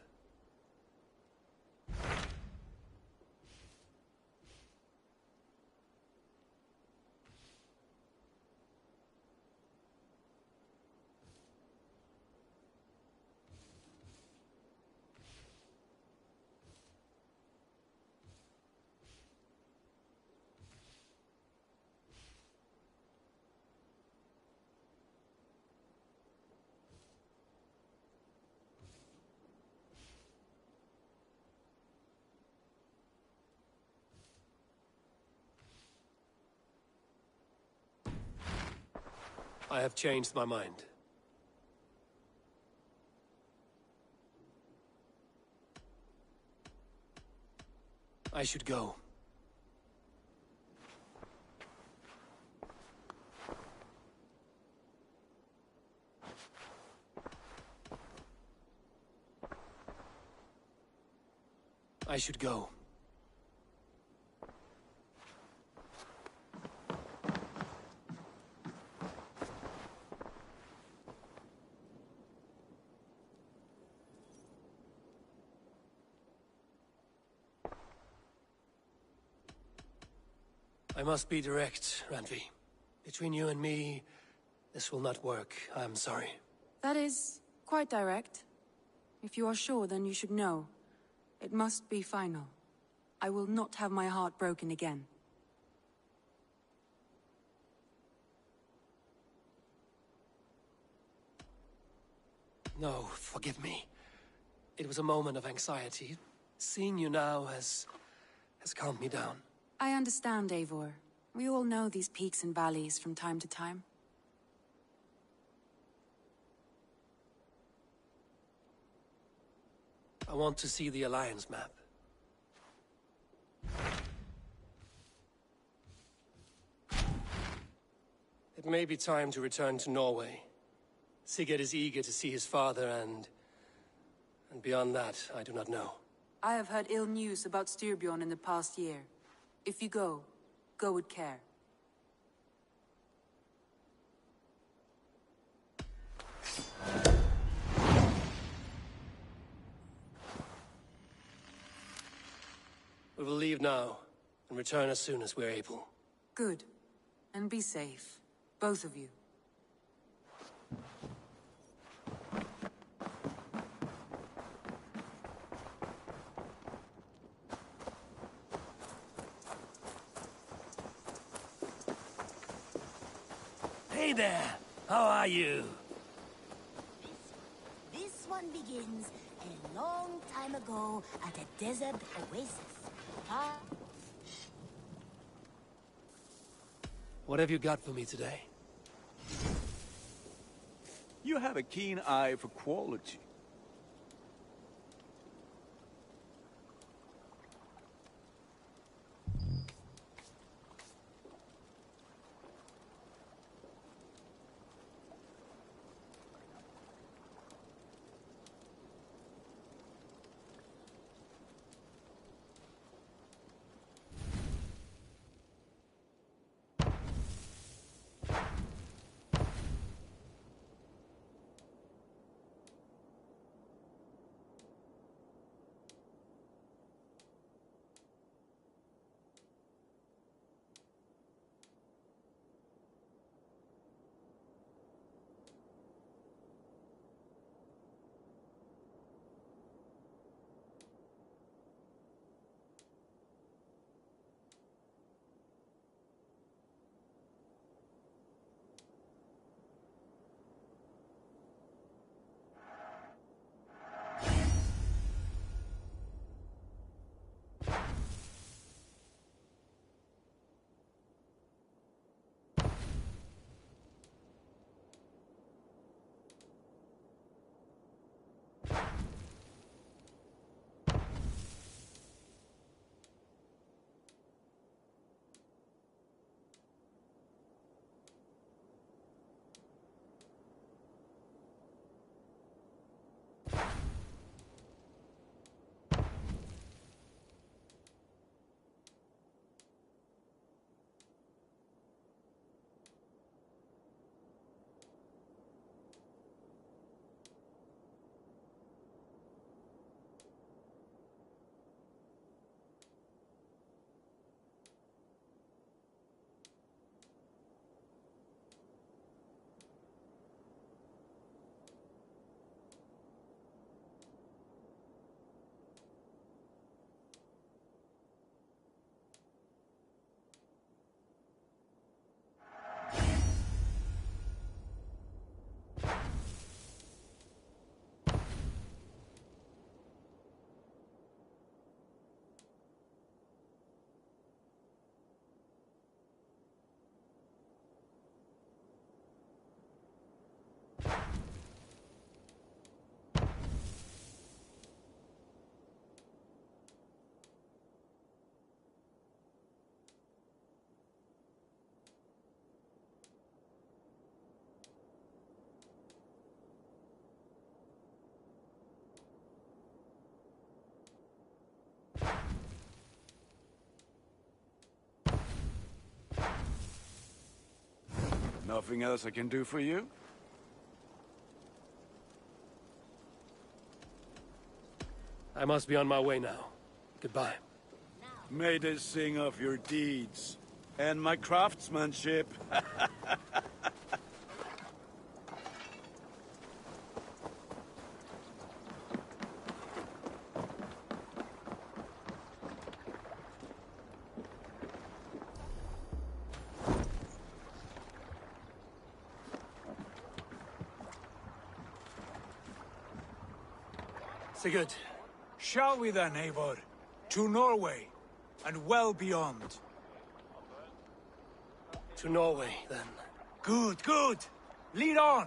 I have changed my mind. I should go. I should go. I must be direct, Randvi. Between you and me, this will not work. I'm sorry. That is quite direct. If you are sure, then you should know. It must be final. I will not have my heart broken again. No, forgive me. It was a moment of anxiety. Seeing you now has calmed me down. I understand, Eivor. We all know these peaks and valleys from time to time. I want to see the Alliance map. It may be time to return to Norway. Sigurd is eager to see his father and beyond that, I do not know. I have heard ill news about Styrbjorn in the past year. If you go with care. We will leave now, and return as soon as we're able. Good. And be safe. Both of you. Hey there! How are you? This one begins a long time ago at a desert oasis. What have you got for me today? You have a keen eye for quality. Nothing else I can do for you? I must be on my way now. Goodbye. May they sing of your deeds. And my craftsmanship. Sigurd, shall we then, Eivor? To Norway, and well beyond. To Norway, then. Good, good! Lead on!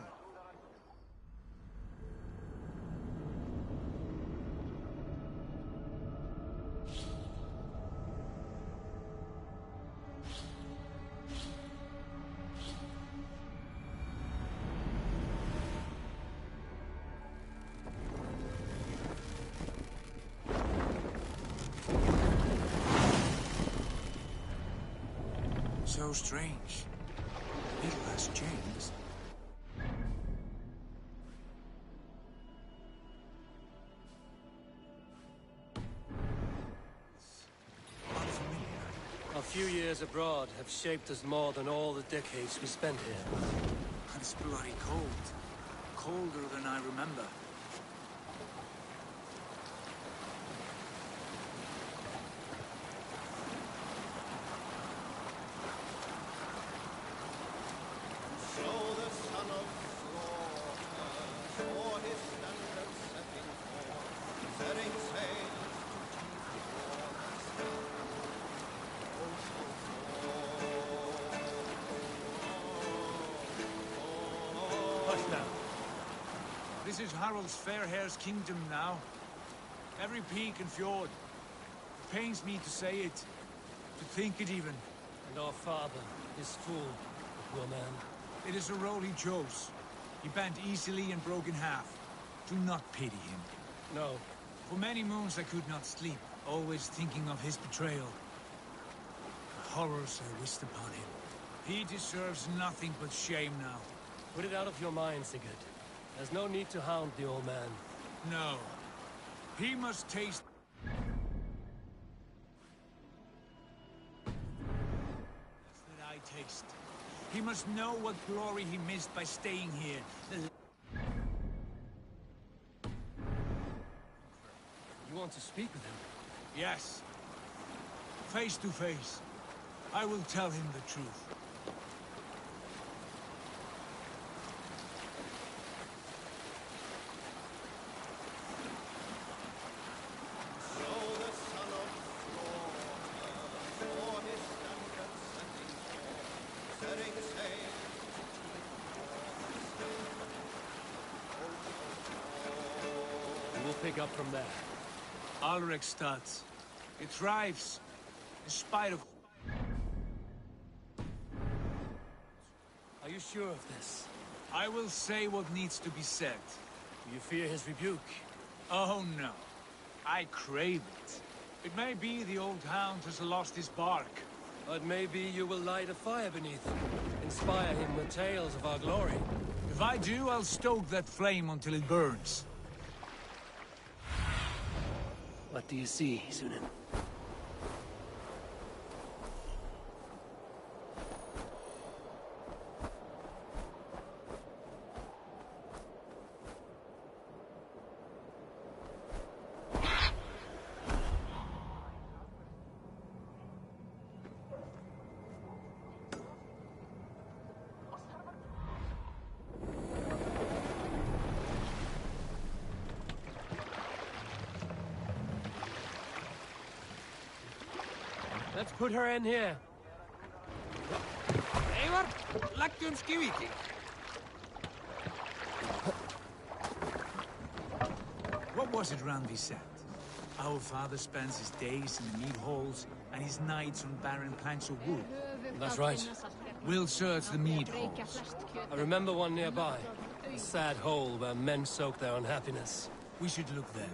So strange. Little has changed. A few years abroad have shaped us more than all the decades we spent here. And it's bloody cold. Colder than I remember. This is Harald's Fairhair's kingdom now. Every peak and fjord. It pains me to say it, to think it even. And our father, this fool, the poor man. It is a role he chose. He bent easily and broke in half. Do not pity him. No. For many moons I could not sleep, always thinking of his betrayal. The horrors I wished upon him. He deserves nothing but shame now. Put it out of your mind, Sigurd. There's no need to hound the old man. No. He must taste... that I taste. He must know what glory he missed by staying here. You want to speak with him? Yes. Face to face. I will tell him the truth. Pick up from there. Alrekstad. It thrives, in spite of... Are you sure of this? I will say what needs to be said. Do you fear his rebuke? Oh no. I crave it. It may be the old hound has lost his bark. But maybe you will light a fire beneath him. Inspire him with tales of our glory. If I do, I'll stoke that flame until it burns. What do you see, Sunan? Let's put her in here. Eivor, lækjum skiviki. What was it Randvi said? Our father spends his days in the mead halls and his nights on barren planks of wood. That's right. We'll search the mead halls. I remember one nearby. A sad hole where men soak their unhappiness. We should look there.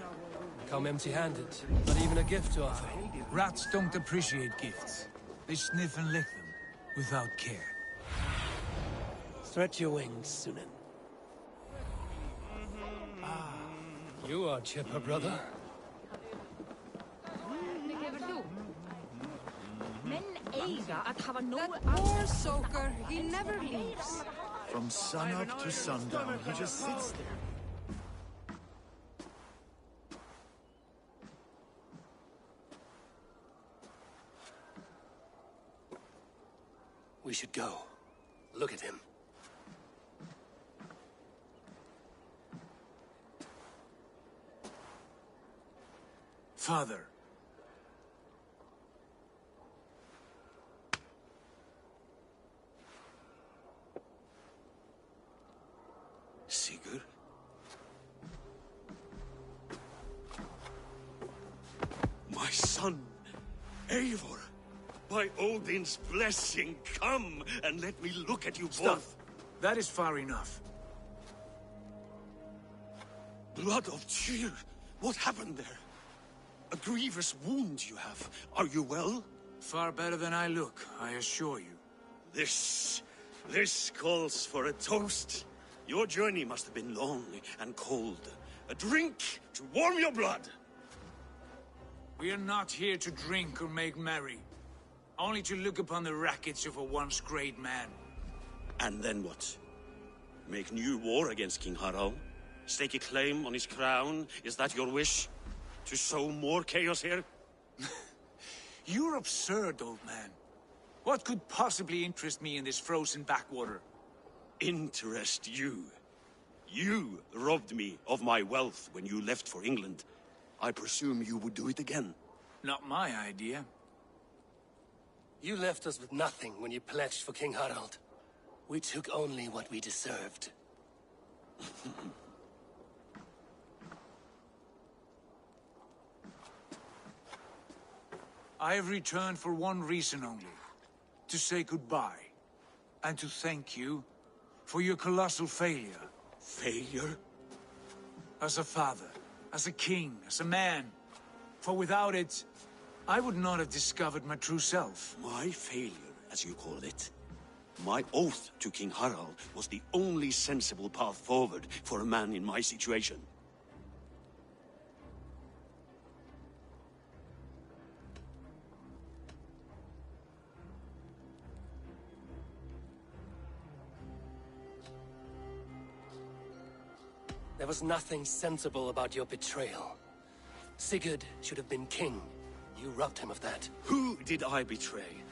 Come empty-handed, not even a gift to offer. Rats don't appreciate gifts. They sniff and lick them, without care. Stretch your wings, Sunan. Ah, you are chipper, brother. Men That poor soaker, he never leaves. From sunup to sundown, he just sits there. We should go. Look at him. Father. Sigurd? My son, Eivor. By Odin's blessing, come and let me look at you both. That is far enough. Blood of Tyr, what happened there? A grievous wound you have. Are you well? Far better than I look, I assure you. This calls for a toast. Your journey must have been long and cold. A drink to warm your blood. We are not here to drink or make merry. Only to look upon the wreckage of a once great man. And then what? Make new war against King Harald? Stake a claim on his crown? Is that your wish? To sow more chaos here? You're absurd, old man. What could possibly interest me in this frozen backwater? Interest you? You robbed me of my wealth when you left for England. I presume you would do it again. Not my idea. You left us with nothing when you pledged for King Harald. We took only what we deserved. I have returned for one reason only. To say goodbye. And to thank you for your colossal failure. Failure? As a father, as a king, as a man. For without it, I would not have discovered my true self. My failure, as you call it. My oath to King Harald was the only sensible path forward for a man in my situation. There was nothing sensible about your betrayal. Sigurd should have been king. You robbed him of that. Who did I betray?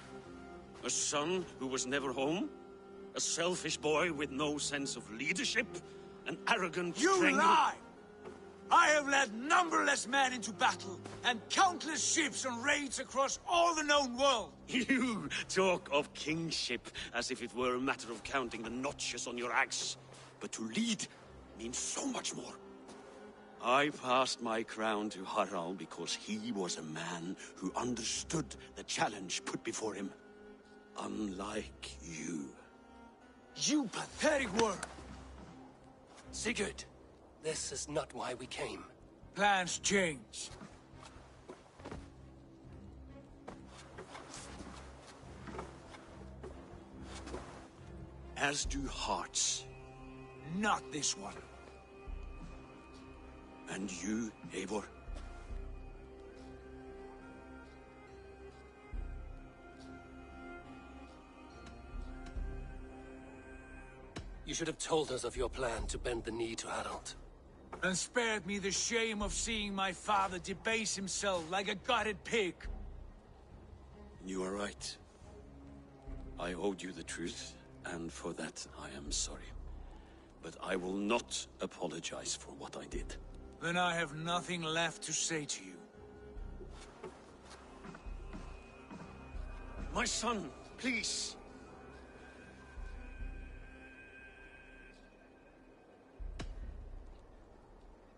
A son who was never home? A selfish boy with no sense of leadership? An arrogant You lie! I have led numberless men into battle, and countless ships on raids across all the known world. You talk of kingship as if it were a matter of counting the notches on your axe. But to lead means so much more. I passed my crown to Harald because he was a man who understood the challenge put before him. Unlike you. You pathetic worm! Sigurd, this is not why we came. Plans change. As do hearts. Not this one. And you, Eivor? You should have told us of your plan to bend the knee to Harald. And spared me the shame of seeing my father debase himself like a gutted pig. You are right. I owed you the truth, and for that I am sorry. But I will not apologize for what I did. Then I have nothing left to say to you. My son, please.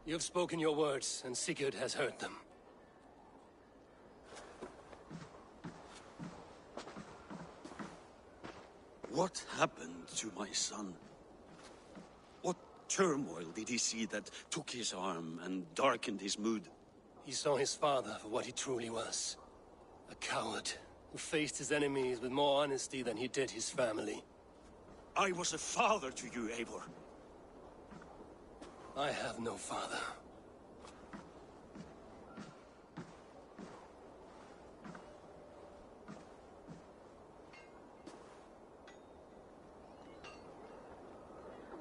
You have spoken your words, and Sigurd has heard them. What happened to my son? What turmoil did he see that took his arm and darkened his mood? He saw his father for what he truly was. A coward who faced his enemies with more honesty than he did his family. I was a father to you, Eivor. I have no father.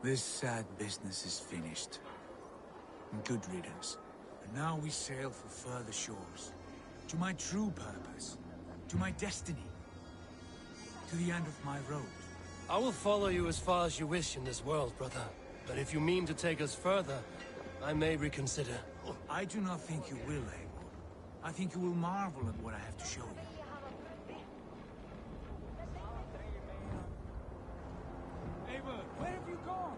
This sad business is finished. Good riddance. And now we sail for further shores. To my true purpose. To my destiny. To the end of my road. I will follow you as far as you wish in this world, brother. But if you mean to take us further, I may reconsider. I do not think you will, Eivor. I think you will marvel at what I have to show you. Eivor, where have you gone?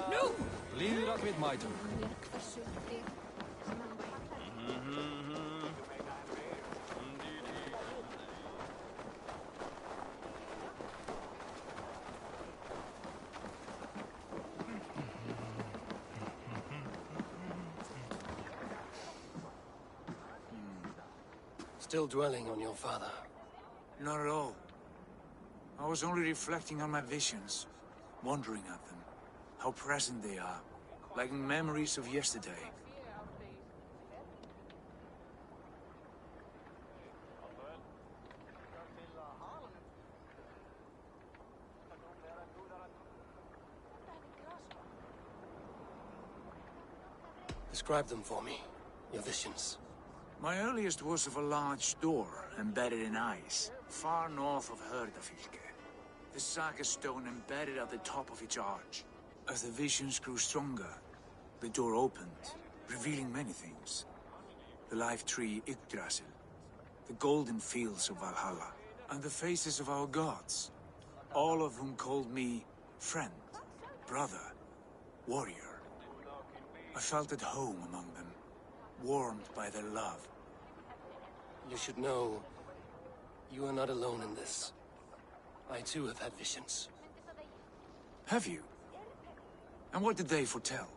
No! Leave it with my turn. Still dwelling on your father? Not at all. I was only reflecting on my visions, wondering at them. How present they are, like memories of yesterday. Describe them for me, your visions. My earliest was of a large door embedded in ice, far north of Herdafylke. The saga stone embedded at the top of its arch. As the visions grew stronger, the door opened, revealing many things. The life tree Yggdrasil, the golden fields of Valhalla, and the faces of our gods, all of whom called me friend, brother, warrior. I felt at home among them, warmed by their love. You should know, you are not alone in this. I too have had visions. Have you? And what did they foretell?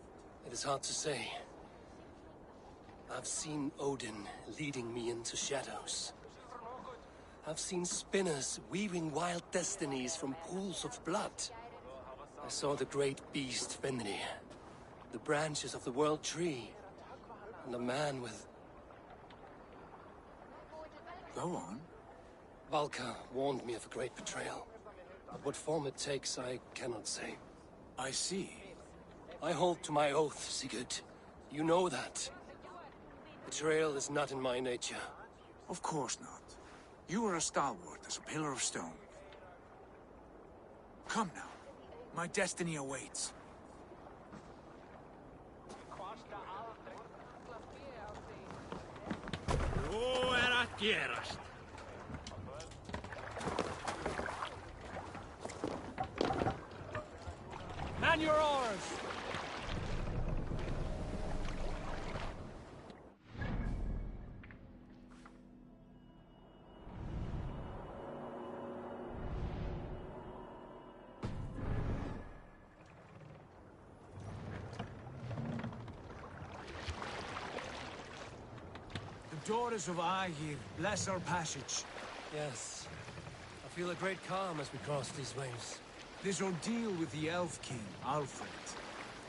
It is hard to say. I've seen Odin leading me into shadows. I've seen spinners weaving wild destinies from pools of blood. I saw the great beast Fenrir, the branches of the world tree, and a man with... Go on. Valka warned me of a great betrayal. But what form it takes, I cannot say. I see. I hold to my oath, Sigurd. You know that. Betrayal is not in my nature. Of course not. You are as stalwart as a pillar of stone. Come now. My destiny awaits. Hvað að gerast? Man your oars! The daughters of Aegir bless our passage. Yes. I feel a great calm as we cross these waves. This ordeal with the Elf King, Alfred.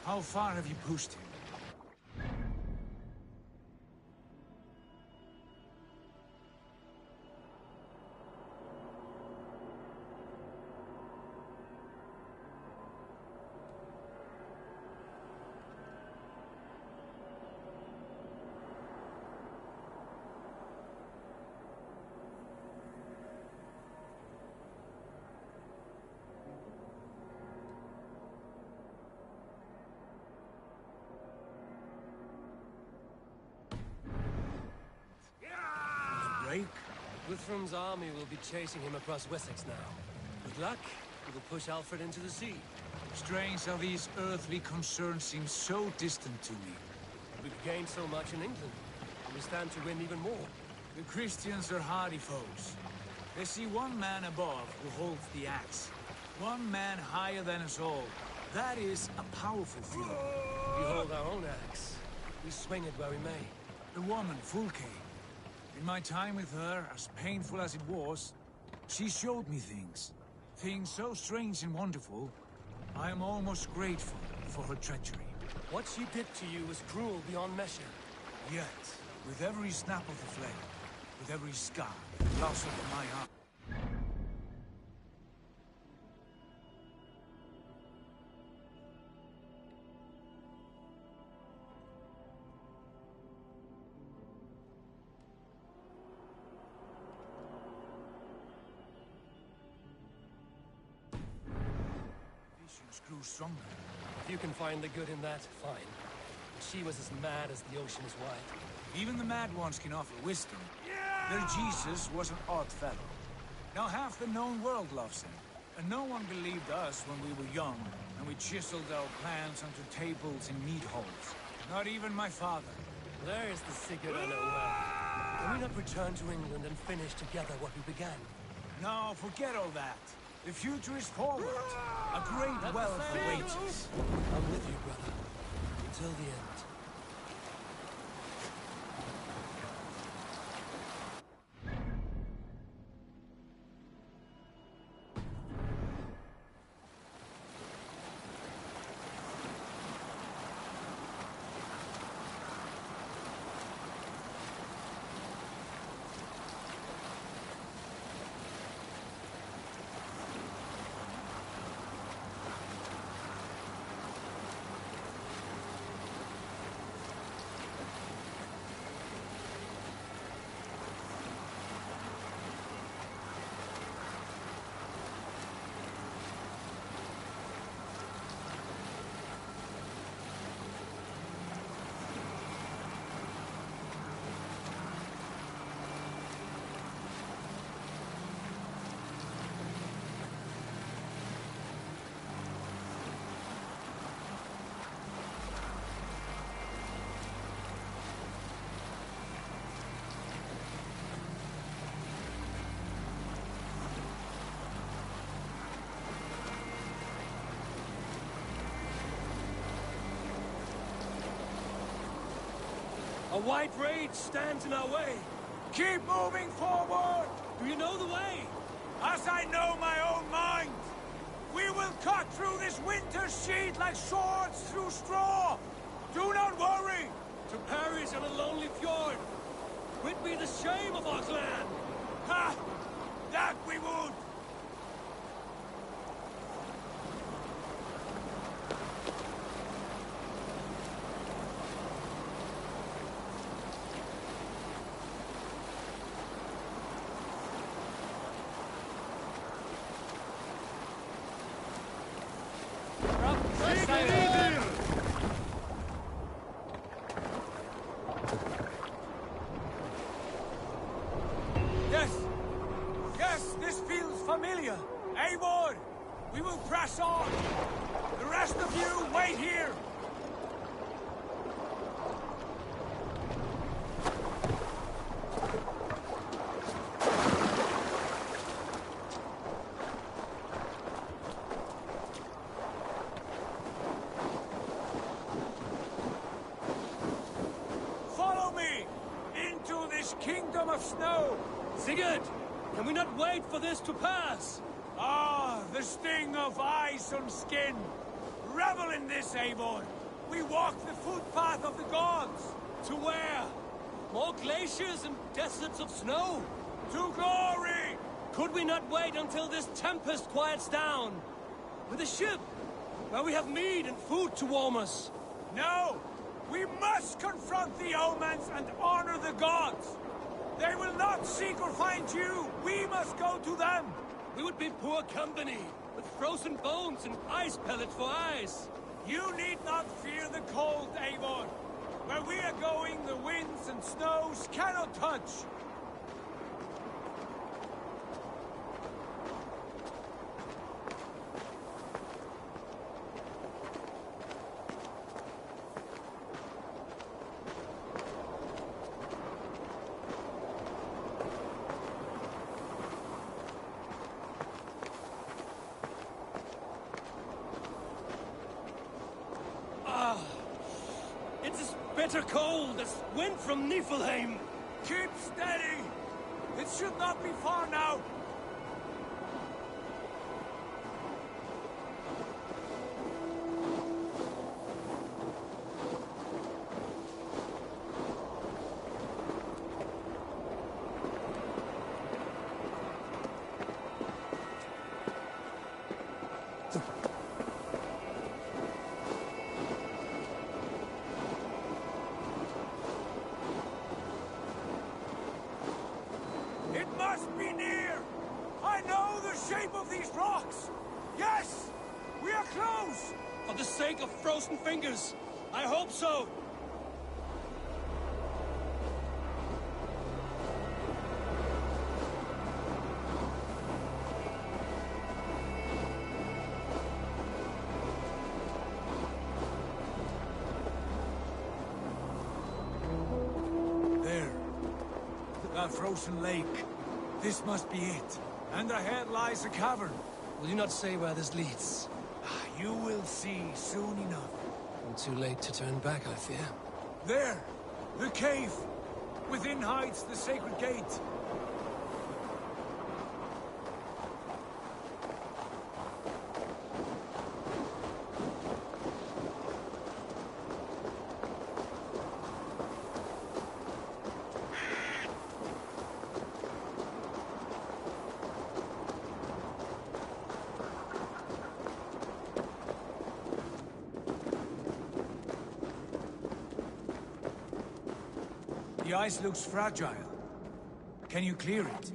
How far have you pushed him? Guthrum's army will be chasing him across Wessex now. With luck, he will push Alfred into the sea. Strange how these earthly concerns seem so distant to me. We've gained so much in England, and we stand to win even more. The Christians are hardy foes. They see one man above who holds the axe. One man higher than us all. That is a powerful feeling. We hold our own axe. We swing it where we may. The woman, Fulke. In my time with her, as painful as it was, she showed me things. Things so strange and wonderful, I am almost grateful for her treachery. What she did to you was cruel beyond measure. Yet, with every snap of the flame, with every scar, loss of my heart. Visions grew stronger. If you can find the good in that, fine. But she was as mad as the ocean is wide. Even the mad ones can offer wisdom. Their Jesus was an odd fellow. Now half the known world loves him. And no one believed us when we were young, and we chiseled our plans onto tables in meat holes. Not even my father. There's the Sigurd I know well. Can we not return to England and finish together what we began? No, forget all that. The future is forward. A great wealth awaits us. I'm with you, brother. Until the end. A white rage stands in our way. Keep moving forward! Do you know the way? As I know my own mind! We will cut through this winter sheet like swords through straw! Do not worry! To perish on a lonely fjord! Quit be the shame of our clan! Ha! That we would! Yes, this feels familiar. Eivor, we will press on. The rest of you, wait here. Follow me into this kingdom of snow. Sigurd! Can we not wait for this to pass? Ah, the sting of ice on skin. Revel in this, Eivor. We walk the footpath of the gods. To where? More glaciers and deserts of snow? To glory! Could we not wait until this tempest quiets down? With a ship, where we have meat and food to warm us? No! We must confront the omens and honor the gods! They will not seek or find you! We must go to them! We would be poor company, with frozen bones and ice pellets for eyes. You need not fear the cold, Eivor. Where we are going, the winds and snows cannot touch. Bitter cold as wind from Niflheim. Keep steady! It should not be far now. For the sake of frozen fingers, I hope so! There. That frozen lake. This must be it. And ahead lies a cavern. Will you not say where this leads? You will see soon enough. I'm too late to turn back, I fear. There! The cave! Within hides the sacred gate. The ice looks fragile. Can you clear it?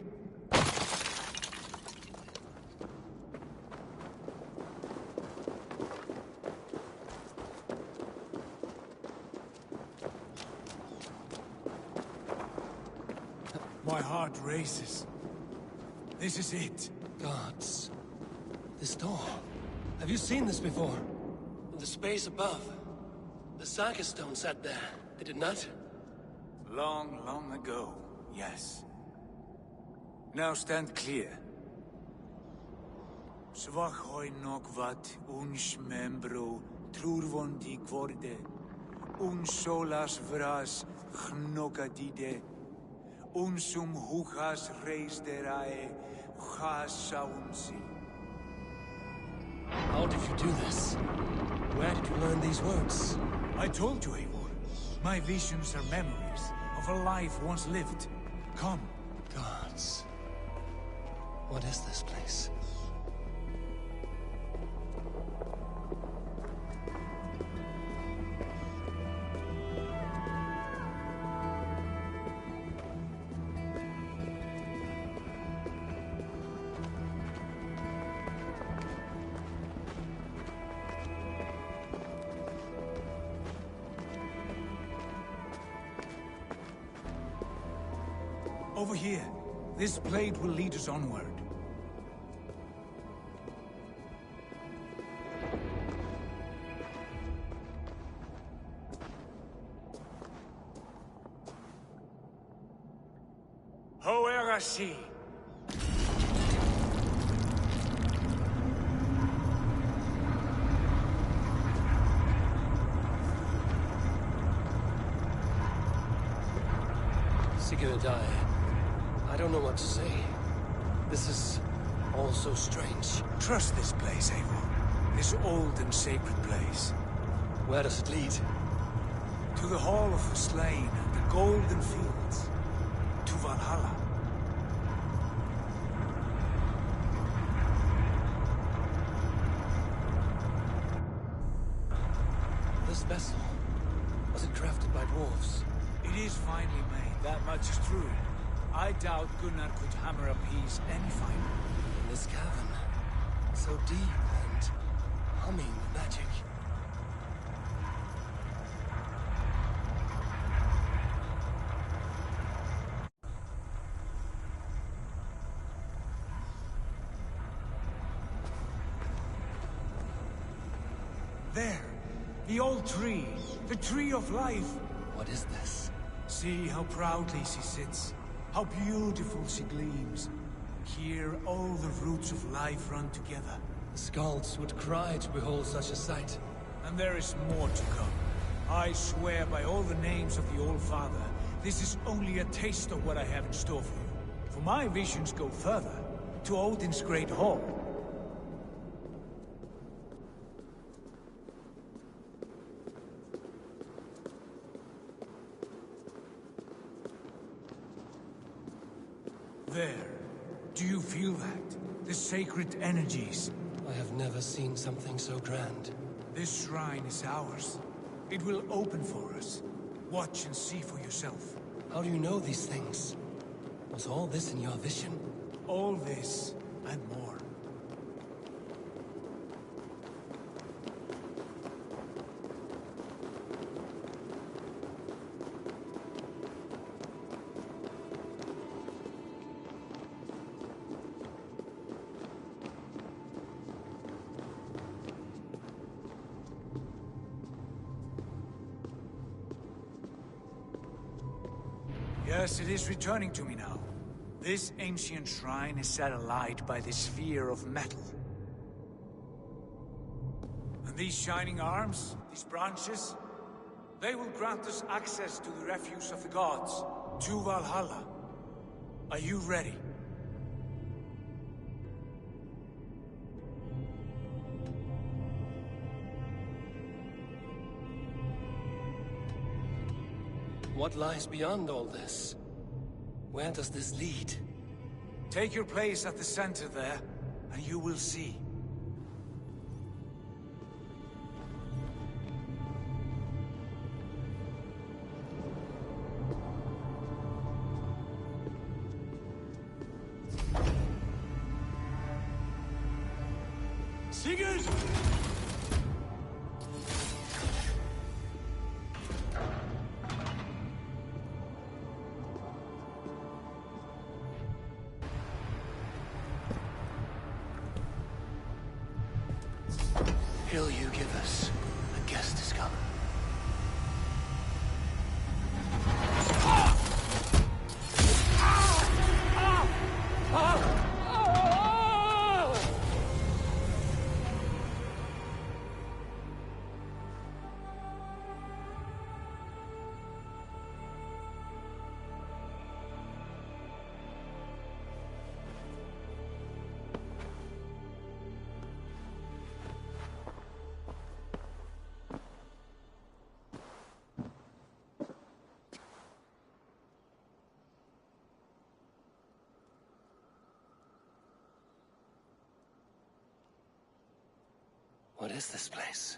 My heart races. This is it. Gods. This door. Have you seen this before? The space above. The Saga stone sat there, did it not? Long, long ago, yes. Now stand clear. Svachoi nokvat uns membro trurvondi kvorde solas vras gnokadide unsum huchas reisderae chasaunsi. How did you do this? Where did you learn these words? I told you, Eivor. My visions are memories of a life once lived. Come. Gods. What is this place? Over here. This blade will lead us onward. Hoerasi. Sigurd, I don't know what to say. This is all so strange. Trust this place, Eivor. This old and sacred place. Where does it lead? To the Hall of the Slain and the Golden Fields. To Valhalla. This vessel, was it crafted by dwarves? It is finely made, that much is true. I doubt Gunnar could hammer a piece any finer. This cavern, so deep and humming with magic. There, the old tree, the tree of life. What is this? See how proudly she sits. How beautiful she gleams. Here, all the roots of life run together. The Skalds would cry to behold such a sight. And there is more to come. I swear by all the names of the Old Father, this is only a taste of what I have in store for you. For my visions go further, to Odin's Great Hall. There. Do you feel that? The sacred energies. I have never seen something so grand. This shrine is ours. It will open for us. Watch and see for yourself. How do you know these things? Was all this in your vision? All this, and more. Yes, it is returning to me now. This ancient shrine is set alight by the sphere of metal. And these shining arms, these branches, they will grant us access to the refuse of the gods, to Valhalla. Are you ready? What lies beyond all this? Where does this lead? Take your place at the center there, and you will see. Sigurd! Hill you give us. A guest has come. What is this place?